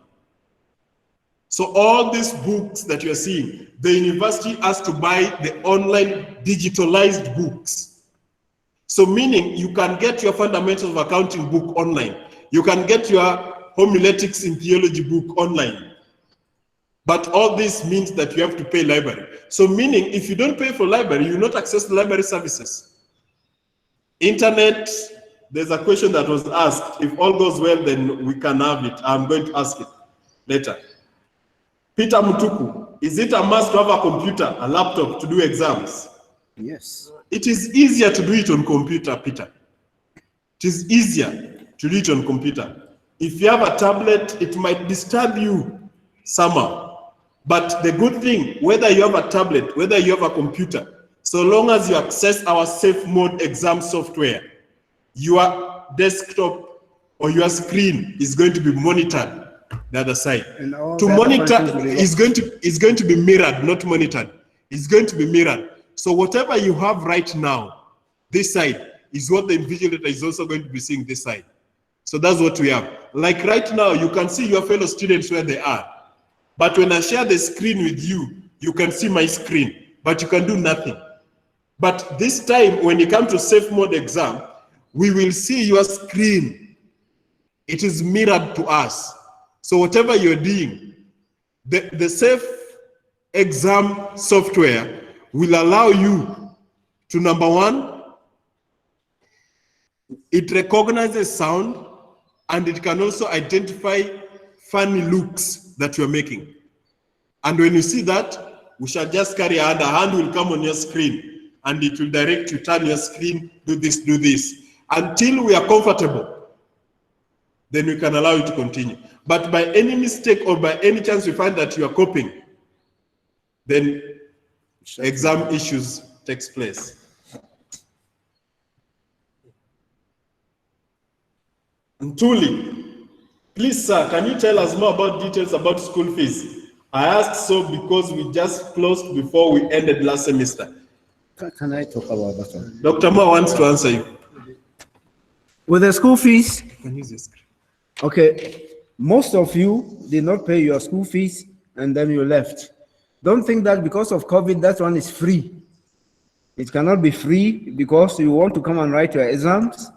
[SPEAKER 1] So all these books that you're seeing, the university has to buy the online digitalized books. So meaning you can get your fundamentals of accounting book online. You can get your homiletics in theology book online. But all this means that you have to pay library. So meaning if you don't pay for library, you will not access the library services. Internet, there's a question that was asked. If all goes well, then we can have it. I'm going to ask it later. Peter Mutuku, is it a must to have a computer, a laptop to do exams?
[SPEAKER 2] Yes.
[SPEAKER 1] It is easier to do it on computer, Peter. It is easier to do it on computer. If you have a tablet, it might disturb you somehow. But the good thing, whether you have a tablet, whether you have a computer, so long as you access our safe mode exam software, your desktop or your screen is going to be monitored the other side. To monitor is going to be mirrored, not monitored. It's going to be mirrored. So whatever you have right now, this side is what the invigilator is also going to be seeing this side. So that's what we have. Like right now, you can see your fellow students where they are. But when I share the screen with you, you can see my screen, but you can do nothing. But this time, when you come to safe mode exam, we will see your screen. It is mirrored to us. So whatever you're doing, the safe exam software will allow you to, number one, it recognizes sound and it can also identify funny looks that you're making. And when you see that, we shall just carry a hand will come on your screen and it will direct you, turn your screen, do this. Until we are comfortable, then we can allow you to continue. But by any mistake or by any chance we find that you are copying, then exam issues takes place. Ntuli, please sir, can you tell us more about details about school fees? I asked so because we just closed before we ended last semester.
[SPEAKER 2] Can I talk about that one?
[SPEAKER 1] Dr. Ma wants to answer you.
[SPEAKER 2] With the school fees,
[SPEAKER 1] Can use this.
[SPEAKER 2] okay, most of you did not pay your school fees and then you left. Don't think that because of COVID, that one is free. It cannot be free because you want to come and write your exams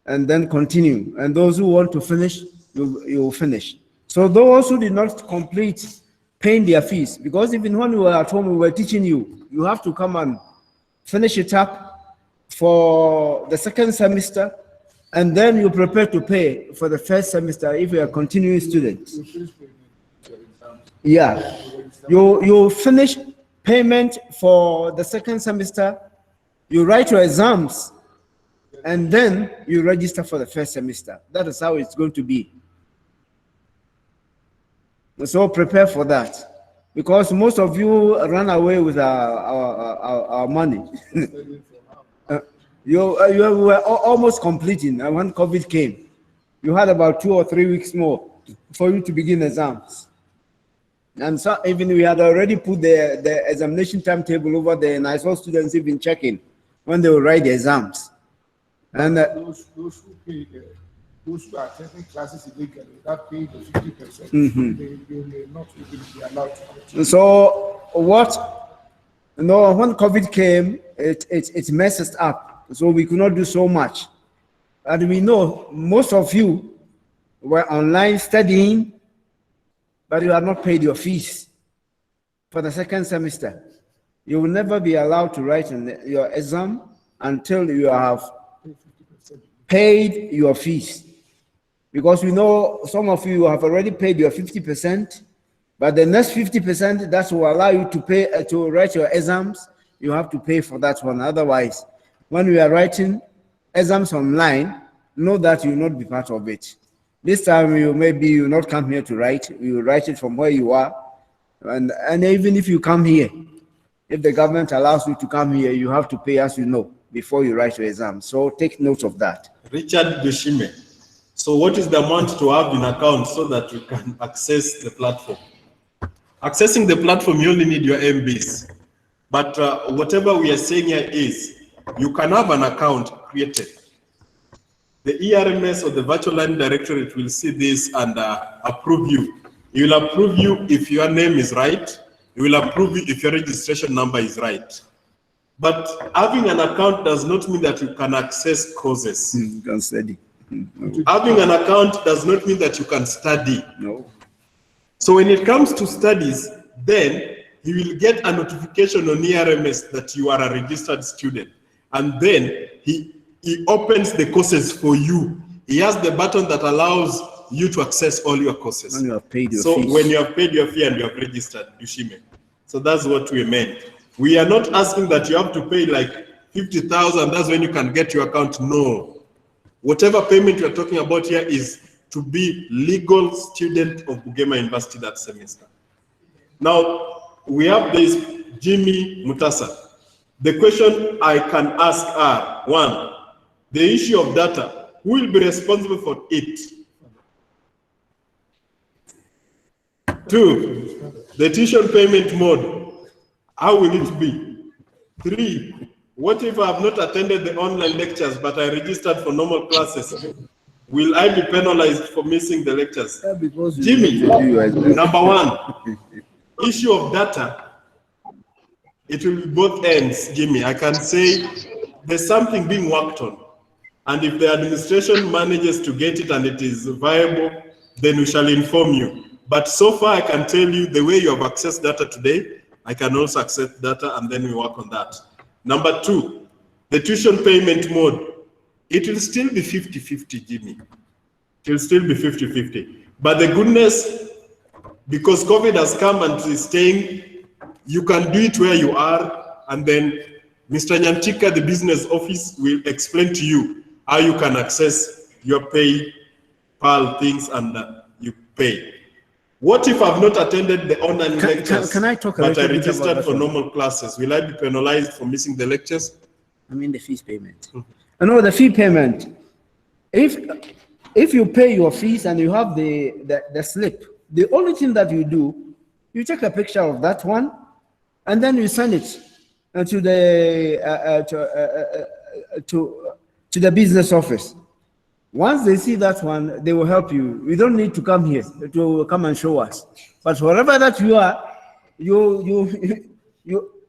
[SPEAKER 2] and then continue. And those who want to finish, you will finish. So those who did not complete paying their fees, because even when we were at home, we were teaching you, you have to come and finish it up for the second semester, and then you prepare to pay for the first semester if you are continuing students. Yeah, you finish payment for the second semester, you write your exams, and then you register for the first semester. That is how it's going to be. So prepare for that, because most of you run away with our money. You were almost completing, and when COVID came, you had about 2 or 3 weeks more for you to begin exams. And so even we had already put the examination timetable over there, and I saw students even checking when they will write the exams. And
[SPEAKER 4] those who pay, those who are attending classes illegally without paying the 50%, they may not even be allowed to continue.
[SPEAKER 2] so what? No, when COVID came, it messed us up. So we could not do so much. And we know most of you were online studying, but you have not paid your fees for the second semester. You will never be allowed to write your exam until you have paid your fees. Because we know some of you have already paid your 50%, but the next 50% that will allow you to pay to write your exams, you have to pay for that one. Otherwise, when we are writing exams online, know that you will not be part of it. This time you will not come here to write, you will write it from where you are. And even if you come here, if the government allows you to come here, you have to pay, as you know, before you write your exam. So take note of that.
[SPEAKER 1] Richard Dushime. So what is the amount to have in account so that you can access the platform? Accessing the platform, you only need your MBs. But whatever we are saying here is, you can have an account created. The ERMS or the virtual learning directorate will see this and approve you. It will approve you if your name is right. It will approve you if your registration number is right. But having an account does not mean that you can access courses.
[SPEAKER 2] You can study.
[SPEAKER 1] Having an account does not mean that you can study.
[SPEAKER 2] No.
[SPEAKER 1] So when it comes to studies, then you will get a notification on ERMS that you are a registered student. And then he opens the courses for you. He has the button that allows you to access all your courses.
[SPEAKER 2] When you have paid your
[SPEAKER 1] so
[SPEAKER 2] fees.
[SPEAKER 1] when you have paid your fee and you have registered, Dushime. So that's what we meant. We are not asking that you have to pay like 50,000, that's when you can get your account. No. Whatever payment we are talking about here is to be legal student of Bugema University that semester. Now, we have this Jimmy Mutasa. The question I can ask are, 1, the issue of data, who will be responsible for it? 2, the tuition payment mode, how will it be? 3, what if I have not attended the online lectures but I registered for normal classes? Will I be penalized for missing the lectures?
[SPEAKER 2] Yeah, because
[SPEAKER 1] Jimmy, number 1, issue of data, it will be both ends, Jimmy. I can say there's something being worked on. And if the administration manages to get it and it is viable, then we shall inform you. But so far, I can tell you the way you have accessed data today, I can also access data, and then we work on that. Number 2, the tuition payment mode. It will still be 50-50, Jimmy. It will still be 50-50. But the goodness, because COVID has come and is staying, you can do it where you are, and then Mr. Nyantika, the business office, will explain to you how you can access your PayPal things and you pay. What if I've not attended the online lectures,
[SPEAKER 2] can I talk a
[SPEAKER 1] but I
[SPEAKER 2] little bit about
[SPEAKER 1] registered
[SPEAKER 2] that
[SPEAKER 1] for
[SPEAKER 2] one?
[SPEAKER 1] normal classes? Will I be penalized for missing the lectures?
[SPEAKER 2] I mean the fees payment. No, the fee payment. If you pay your fees and you have the slip, the only thing that you do, you take a picture of that one, and then you send it to the business office. Once they see that one, they will help you. You don't need to come here to come and show us. But wherever that you are, you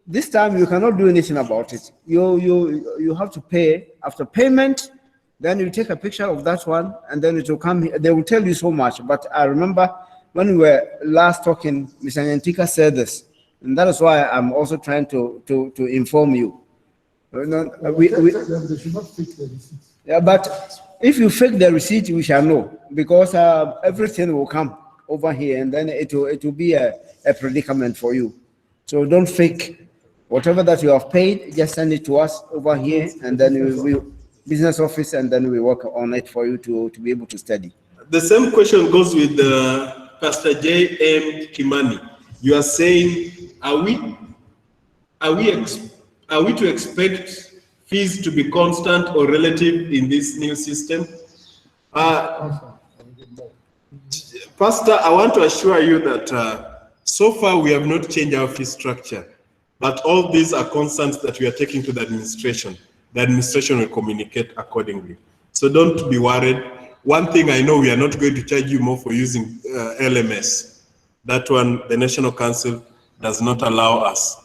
[SPEAKER 2] this time you cannot do anything about it. You have to pay. After payment, then you take a picture of that one, and then it will come here. They will tell you so much. But I remember when we were last talking, Mr. Nyantika said this, and that is why I'm also trying to inform you.
[SPEAKER 4] They should not fix the receipts.
[SPEAKER 2] Yeah, but if you fake the receipt, we shall know, because everything will come over here, and then it will be a predicament for you. So don't fake whatever that you have paid. Just send it to us over here, and then we business office, and then we work on it for you to be able to study.
[SPEAKER 1] The same question goes with Pastor J.M. Kimani. You are saying, are we to expect fees to be constant or relative in this new system? Pastor, I want to assure you that so far we have not changed our fee structure, but all these are concerns that we are taking to the administration. The administration will communicate accordingly. So don't be worried. One thing I know, we are not going to charge you more for using LMS. That one, the National Council does not allow us.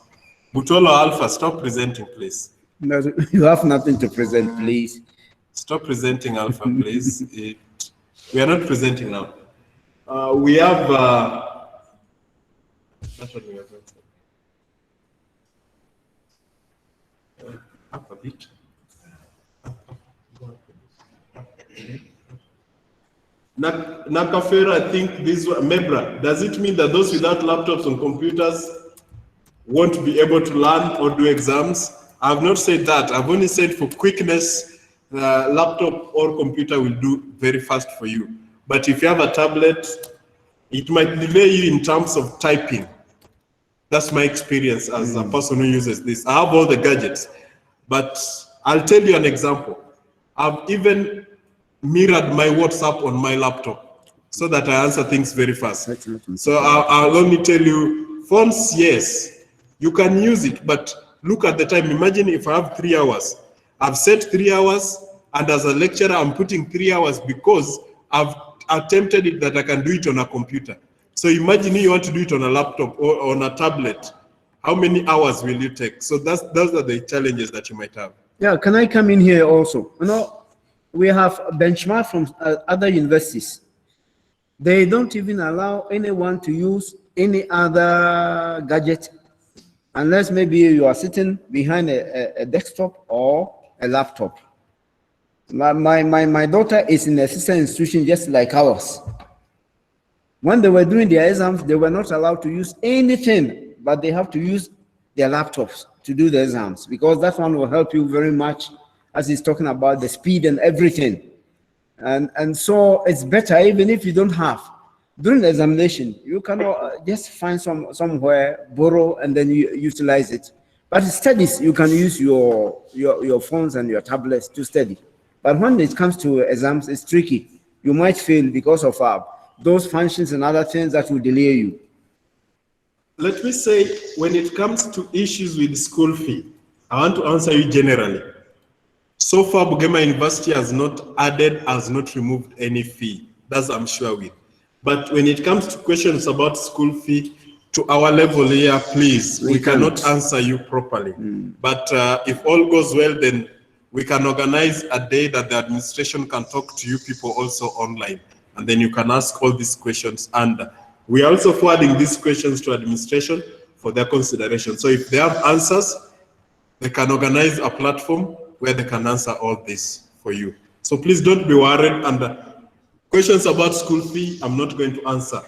[SPEAKER 1] Butolo Alpha, stop presenting, please.
[SPEAKER 2] No, you have nothing to present, please.
[SPEAKER 1] Stop presenting, Alpha, please. We are not presenting now. We have... that's what we are going to. Up a bit. Nakafera, I think this one, Mebra, does it mean that those without laptops and computers won't be able to learn or do exams? I've not said that. I've only said for quickness, laptop or computer will do very fast for you. But if you have a tablet, it might delay you in terms of typing. That's my experience as a person who uses this. I have all the gadgets, but I'll tell you an example. I've even mirrored my WhatsApp on my laptop so that I answer things very fast. So I'll only tell you, phones, yes, you can use it, but look at the time. Imagine if I have 3 hours. I've set 3 hours, and as a lecturer, I'm putting 3 hours because I've attempted it that I can do it on a computer. So imagine you want to do it on a laptop or on a tablet. How many hours will you take? So those are the challenges that you might have.
[SPEAKER 2] Yeah, can I come in here also? You know, we have a benchmark from other universities. They don't even allow anyone to use any other gadget unless maybe you are sitting behind a desktop or a laptop. My daughter is in a sister institution just like ours. When they were doing their exams, they were not allowed to use anything, but they have to use their laptops to do the exams, because that one will help you very much, as he's talking about the speed and everything. And so it's better, even if you don't have. During the examination, you can just find somewhere, borrow, and then you utilize it. But studies, you can use your phones and your tablets to study. But when it comes to exams, it's tricky. You might fail because of those functions and other things that will delay you.
[SPEAKER 1] Let me say, when it comes to issues with school fee, I want to answer you generally. So far, Bugema University has not removed any fee. That's I'm sure with. But when it comes to questions about school fee, to our level here, please, we cannot answer you properly. But if all goes well, then we can organize a day that the administration can talk to you people also online. and then you can ask all these questions. And we are also forwarding these questions to administration for their consideration. So if they have answers, they can organize a platform where they can answer all this for you. So please don't be worried. And questions about school fee, I'm not going to answer.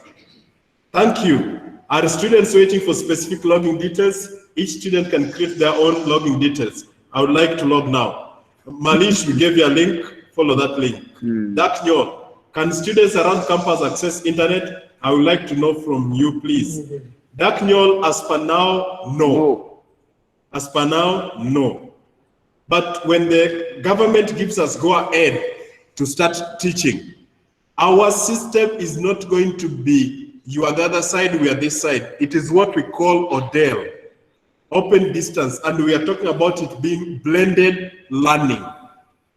[SPEAKER 1] Thank you. Are students waiting for specific login details? Each student can create their own login details. I would like to log now. Malish, we gave you a link. Follow that link. Daknyo, can students around campus access internet? I would like to know from you, please. Daknyo, as per now, no. As per now, no. But when the government gives us go ahead to start teaching, our system is not going to be you are the other side, we are this side. It is what we call ODEL, open distance, and we are talking about it being blended learning.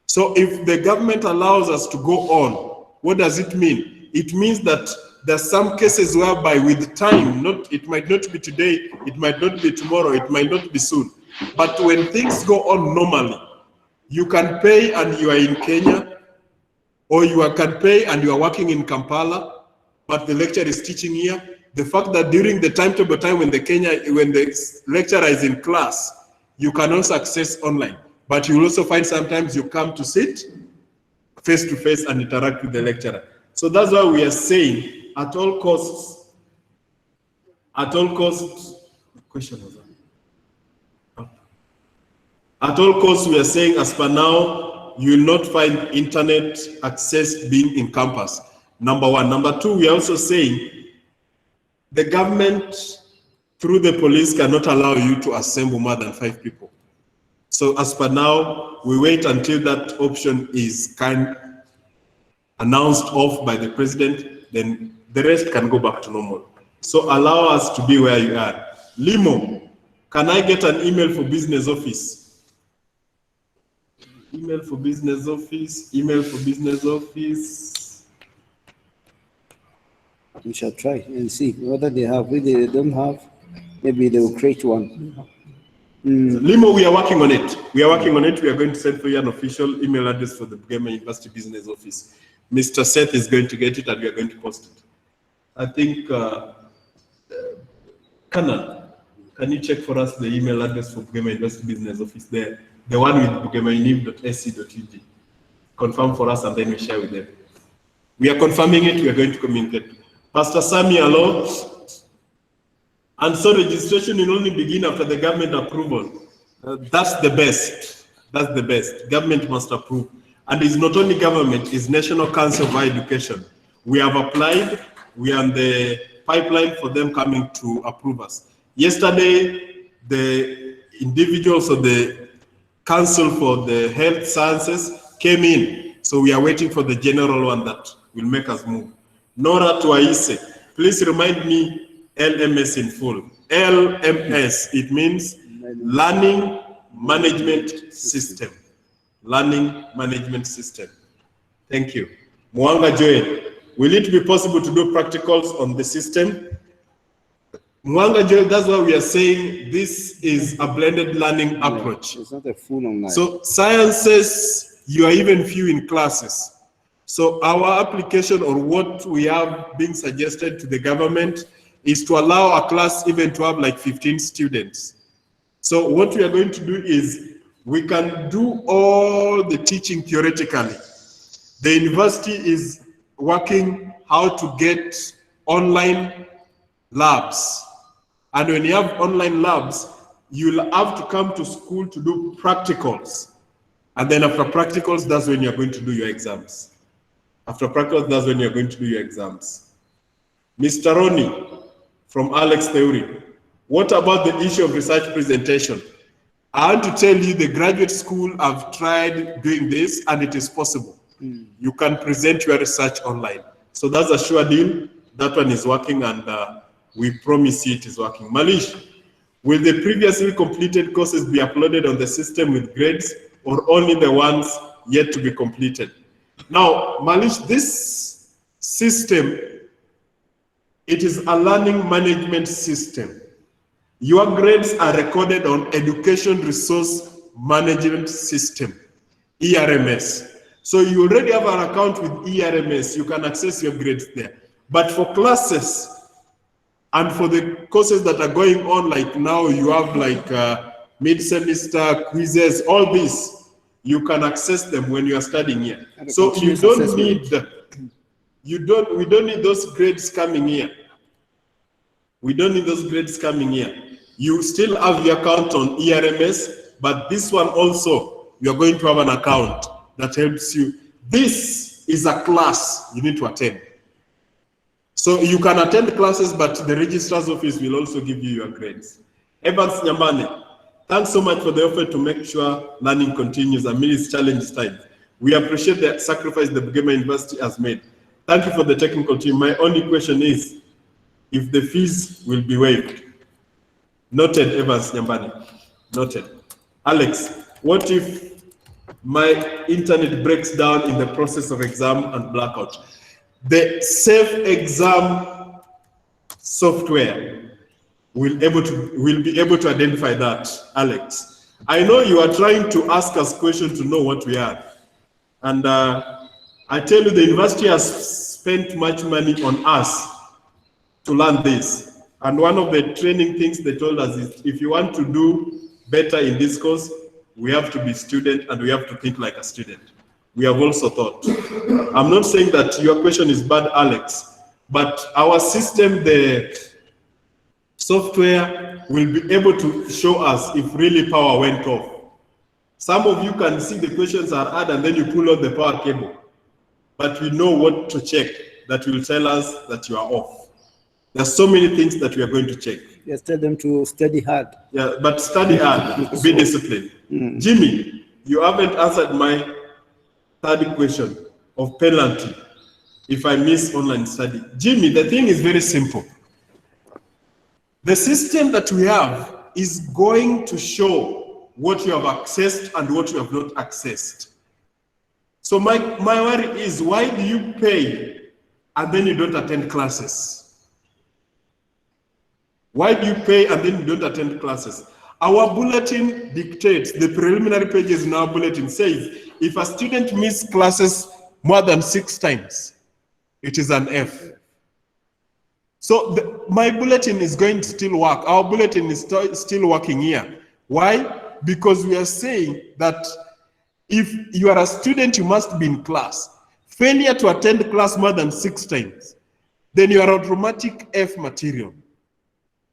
[SPEAKER 1] So if the government allows us to go on, what does it mean? It means that there's some cases whereby with time, it might not be today, it might not be tomorrow, it might not be soon. But when things go on normally, you can pay and you are in Kenya, or you can pay and you are working in Kampala, but the lecturer is teaching here. The fact that during the timetable time when the lecturer is in class, you can also access online. But you will also find sometimes you come to sit face to face and interact with the lecturer. So that's why we are saying at all costs, question was that? At all costs, we are saying as per now, you will not find internet access being in campus. Number one. Number two, we are also saying the government through the police cannot allow you to assemble more than 5 people. So as per now, we wait until that option is announced off by the president, then the rest can go back to normal. So allow us to be where you are. Limo, can I get an email for business office? Email for business office, email for business office.
[SPEAKER 2] We shall try and see whether they have. If they don't have, maybe they will create one.
[SPEAKER 1] Limo, we are working on it. We are working on it. We are going to send for you an official email address for the Bugema University Business Office. Mr. Seth is going to get it and we are going to post it. I think, Kanan, can you check for us the email address for Bugema University Business Office there? The one with bugemauniv.sc.ug. Confirm for us and then we share with them. We are confirming it. We are going to communicate. Pastor Sami, hello. And so registration will only begin after the government approval. That's the best. That's the best. Government must approve. And it's not only government, it's National Council of Education. We have applied. We are on the pipeline for them coming to approve us. Yesterday, the individuals of the Council for the Health Sciences came in. So we are waiting for the general one that will make us move. Nora Tuaise, please remind me LMS in full. LMS, it means Learning Management System. Learning Management System. Thank you. Mwanga Joel, will it be possible to do practicals on the system? Mwanga Joel, that's why we are saying this is a blended learning approach.
[SPEAKER 2] It's not a full online.
[SPEAKER 1] So sciences, you are even few in classes. So our application or what we have being suggested to the government is to allow a class even to have like 15 students. So what we are going to do is we can do all the teaching theoretically. The university is working how to get online labs. And when you have online labs, you'll have to come to school to do practicals. And then after practicals, that's when you're going to do your exams. After practicals, that's when you're going to do your exams. Mr. Ronnie from Alex Theory, what about the issue of research presentation? I want to tell you the graduate school have tried doing this and it is possible. You can present your research online. So that's a sure deal. That one is working and we promise you it is working. Malish, will the previously completed courses be uploaded on the system with grades or only the ones yet to be completed? Now, Malish, this system, it is a learning management system. Your grades are recorded on Education Resource Management System, ERMS. So you already have an account with ERMS, you can access your grades there. But for classes and for the courses that are going on, like now you have like mid-semester quizzes, all this, you can access them when you are studying here. So you don't need, we don't need those grades coming here. We don't need those grades coming here. You still have your account on ERMS, but this one also, you're going to have an account that helps you. This is a class you need to attend. So you can attend classes, but the registrar's office will also give you your grades. Evans Nyambane, thanks so much for the effort to make sure learning continues amidst challenge time. We appreciate the sacrifice the Bugema University has made. Thank you for the technical team. My only question is if the fees will be waived. Noted, Evans Nyambane. Noted. Alex, what if my internet breaks down in the process of exam and blackout? The Safe Exam software will be able to identify that, Alex. I know you are trying to ask us questions to know what we are. And I tell you, the university has spent much money on us to learn this. And one of the training things they told us is, if you want to do better in this course, we have to be student and we have to think like a student. We have also thought. I'm not saying that your question is bad, Alex, but our system, the software, will be able to show us if really power went off. Some of you can see the questions are hard and then you pull out the power cable. But we know what to check that will tell us that you are off. There's so many things that we are going to check.
[SPEAKER 2] Yes, tell them to study hard.
[SPEAKER 1] Yeah, but study hard, be disciplined. Jimmy, you haven't answered my third question of penalty if I miss online study. Jimmy, the thing is very simple. The system that we have is going to show what you have accessed and what you have not accessed. So my worry is, why do you pay and then you don't attend classes? Why do you pay and then you don't attend classes? Our bulletin dictates, the preliminary pages in our bulletin says, if a student misses classes more than 6 times, it is an F. So my bulletin is going to still work. Our bulletin is still working here. Why? Because we are saying that if you are a student, you must be in class. Failure to attend class more than 6 times, then you are automatic F material.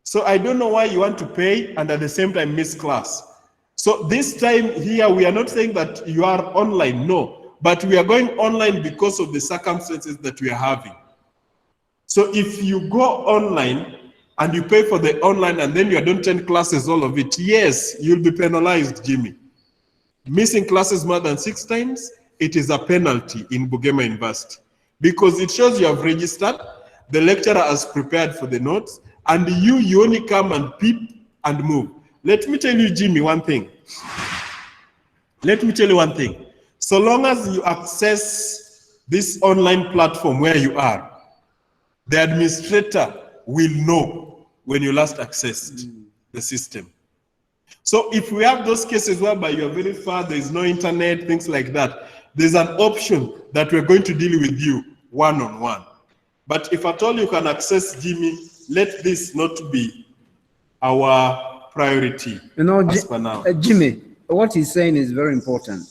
[SPEAKER 1] So I don't know why you want to pay and at the same time miss class. So this time here, we are not saying that you are online, no, but we are going online because of the circumstances that we are having. So if you go online and you pay for the online and then you don't attend classes, all of it, yes, you'll be penalized, Jimmy. Missing classes more than 6 times, it is a penalty in Bugema University because it shows you have registered, the lecturer has prepared for the notes, and you only come and peep and move. Let me tell you, Jimmy, one thing. Let me tell you one thing. So long as you access this online platform where you are, the administrator will know when you last accessed the system. So if we have those cases whereby you are very far, there is no internet, things like that, there's an option that we're going to deal with you one-on-one. But if at all you can access Jimmy, let this not be our priority.
[SPEAKER 2] You know, Jimmy, what he's saying is very important.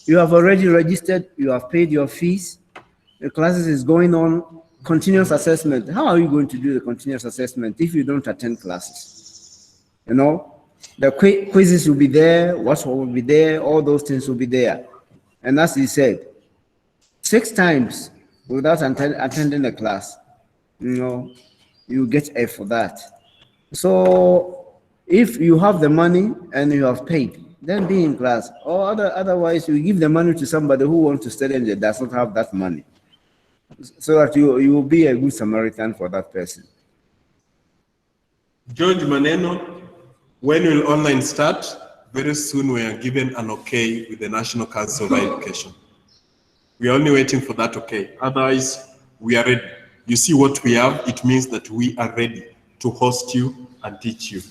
[SPEAKER 2] You have already registered, you have paid your fees, the classes is going on, continuous assessment. How are you going to do the continuous assessment if you don't attend classes? You know, the quizzes will be there, what will be there, all those things will be there. And as he said, 6 times without attending a class, you know, you get F for that. So if you have the money and you have paid, then be in class. Or otherwise, you give the money to somebody who wants to study and does not have that money, so that you will be a good Samaritan for that person.
[SPEAKER 1] George Maneno, when will online start? Very soon we are given an okay with the National Council of Education. We are only waiting for that okay. Otherwise, we are ready. You see what we have, it means that we are ready to host you and teach you.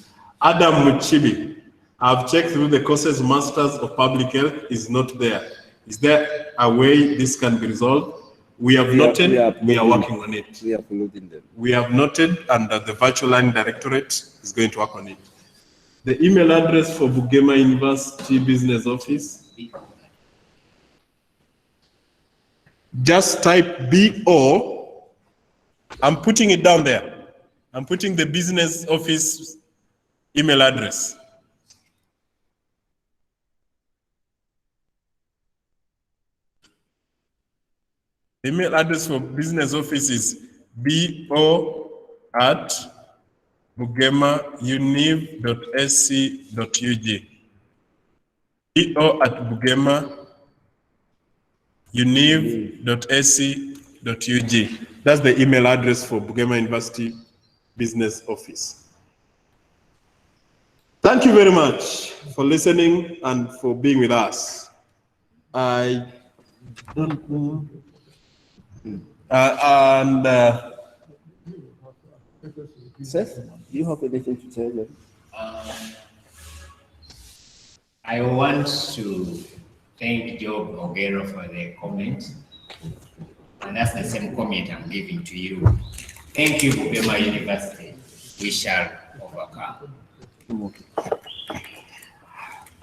[SPEAKER 1] Adam Muchibi, I've checked through the courses, Masters of Public Health is not there. Is there a way this can be resolved? We have noted, we are working on it.
[SPEAKER 2] We are uploading them.
[SPEAKER 1] We have noted, and the Virtual Learning Directorate is going to work on it. The email address for Bugema University Business Office, just type BO. I'm putting it down there. I'm putting the business office email address. The email address for business office is bo@bugemauniv.sc.ug. bo@bugemauniv.sc.ug. That's the email address for Bugema University Business Office. Thank you very much for listening and for being with us. I don't know.
[SPEAKER 2] Seth, do you have anything to tell them?
[SPEAKER 3] I want to thank Job Ogero for the comment, and that's the same comment I'm giving to you. Thank you, Bugema University. We shall overcome.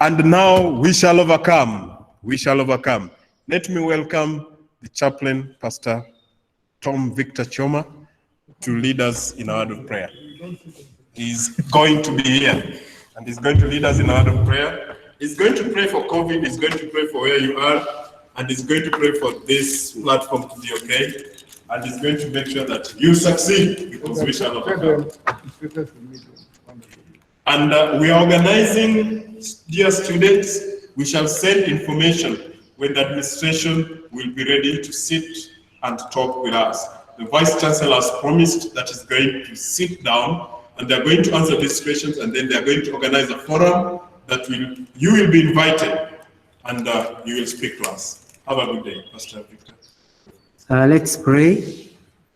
[SPEAKER 1] And now we shall overcome. We shall overcome. Let me welcome the chaplain, Pastor Tom Victor Choma, to lead us in a word of prayer. He's going to be here, and he's going to lead us in a word of prayer. He's going to pray for COVID, he's going to pray for where you are, and he's going to pray for this platform to be okay, and he's going to make sure that you succeed, because we shall overcome. And we are organizing, dear students, we shall send information when the administration will be ready to sit and talk with us. The Vice Chancellor has promised that he's going to sit down and they're going to answer these questions, and then they're going to organize a forum that you will be invited, and you will speak to us. Have a good day, Pastor Victor.
[SPEAKER 5] Let's pray.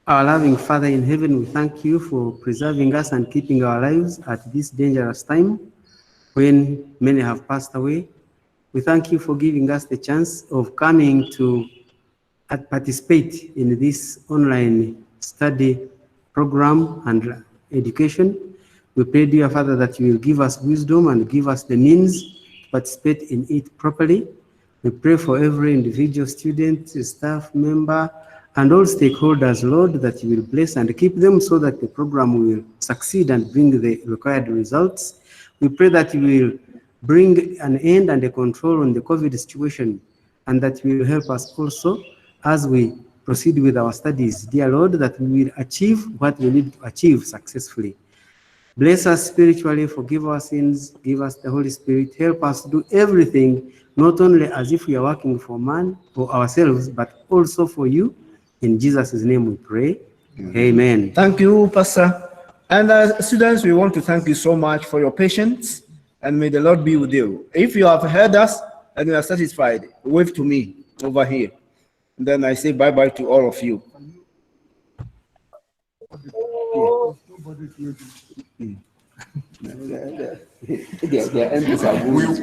[SPEAKER 5] Our loving Father in heaven, we thank you for preserving us and keeping our lives at this dangerous time when many have passed away. We thank you for giving us the chance of coming to participate in this online study program and education. We pray, dear Father, that you will give us wisdom and give us the means to participate in it properly. We pray for every individual student, staff member, and all stakeholders, Lord, that you will bless and keep them so that the program will succeed and bring the required results. We pray that you will bring an end and a control on the COVID situation, and that you will help us also as we proceed with our studies, dear Lord, that we will achieve what we need to achieve successfully. Bless us spiritually, forgive our sins, give us the Holy Spirit, help us do everything, not only as if we are working for man or ourselves, but also for you. In Jesus' name we pray. Amen.
[SPEAKER 2] Thank you, Pastor. And students, we want to thank you so much for your patience, and may the Lord be with you. If you have heard us and you are satisfied, wave to me over here. And then I say bye-bye to all of you.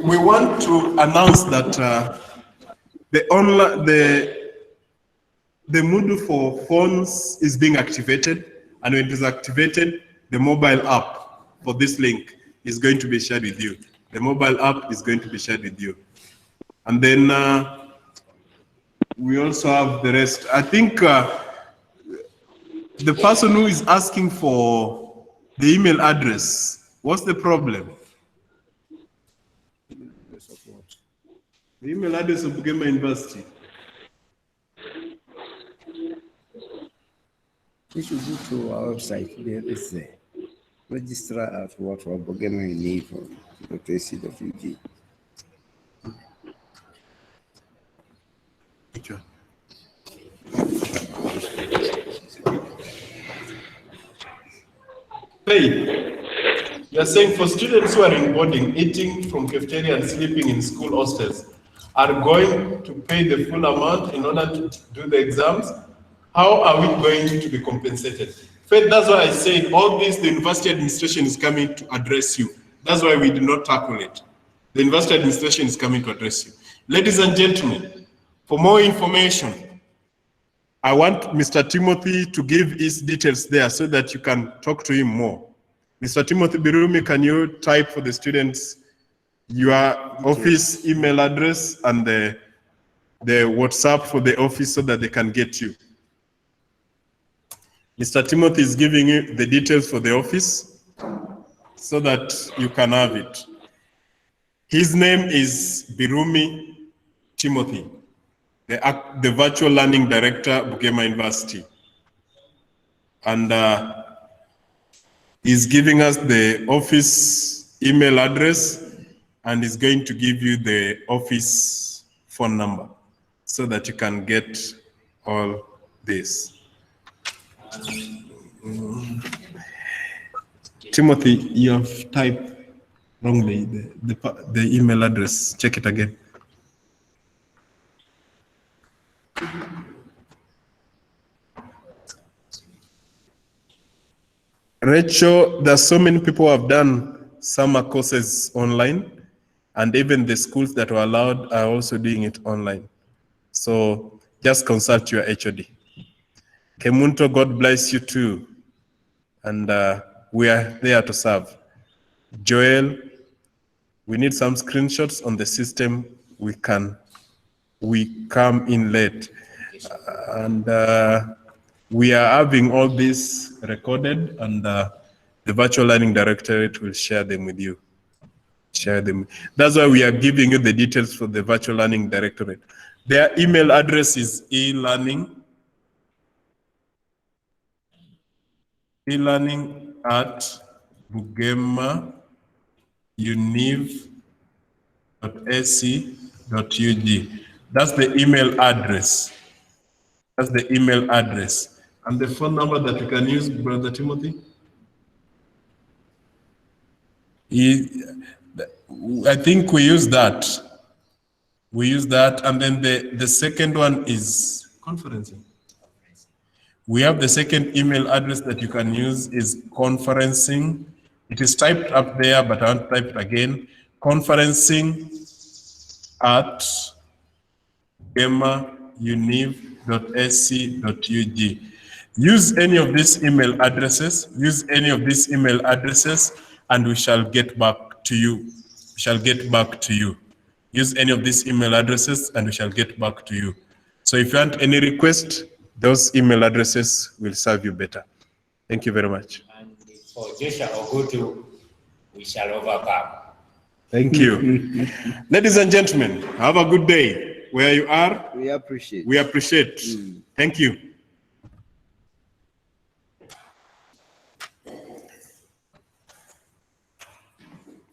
[SPEAKER 1] We want to announce that the Moodle for phones is being activated, and when it is activated, the mobile app for this link is going to be shared with you. The mobile app is going to be shared with you. And then we also have the rest. I think the person who is asking for the email address, what's the problem? The email address of Bugema University.
[SPEAKER 2] You should go to our website. There is a registrar at what for Bugema Univ.ac.ug.
[SPEAKER 1] Hey, you're saying for students who are in boarding, eating from cafeteria and sleeping in school hostels are going to pay the full amount in order to do the exams? How are we going to be compensated? Faith, that's why I said all this, the university administration is coming to address you. That's why we do not tackle it. The university administration is coming to address you. Ladies and gentlemen, For more information, I want Mr. Timothy to give his details there so that you can talk to him more. Mr. Timothy Birumi, can you type for the students your office email address and the WhatsApp for the office so that they can get you? Mr. Timothy is giving you the details for the office so that you can have it. His name is Birumi Timothy, the Virtual Learning Director, Bugema University. And he's giving us the office email address and is going to give you the office phone number so that you can get all this. Timothy, you have typed wrongly the email address. Check it again. Rachel, there's so many people who have done summer courses online, and even the schools that were allowed are also doing it online. So just consult your HOD. Kemunto, God bless you too. And we are there to serve. Joel, we need some screenshots on the system. We come in late. And we are having all this recorded, and the Virtual Learning Directorate will share them with you. Share them. That's why we are giving you the details for the Virtual Learning Directorate. Their email address is elearning@bugemauniv.ac.ug. That's the email address. That's the email address. And the phone number that you can use, Brother Timothy? I think we use that. We use that. And then the second one is conferencing. We have the second email address that you can use is conferencing. It is typed up there, but I won't type it again. Conferencing@bugemauniv.ac.ug. Use any of these email addresses. Use any of these email addresses, and we shall get back to you. We shall get back to you. Use any of these email addresses, and we shall get back to you. So if you want any request, those email addresses will serve you better. Thank you very much.
[SPEAKER 3] And for Joshua Ogutu, we shall overcome.
[SPEAKER 1] Thank you. Ladies and gentlemen, have a good day. Where you are,
[SPEAKER 2] We appreciate.
[SPEAKER 1] we appreciate. Thank you.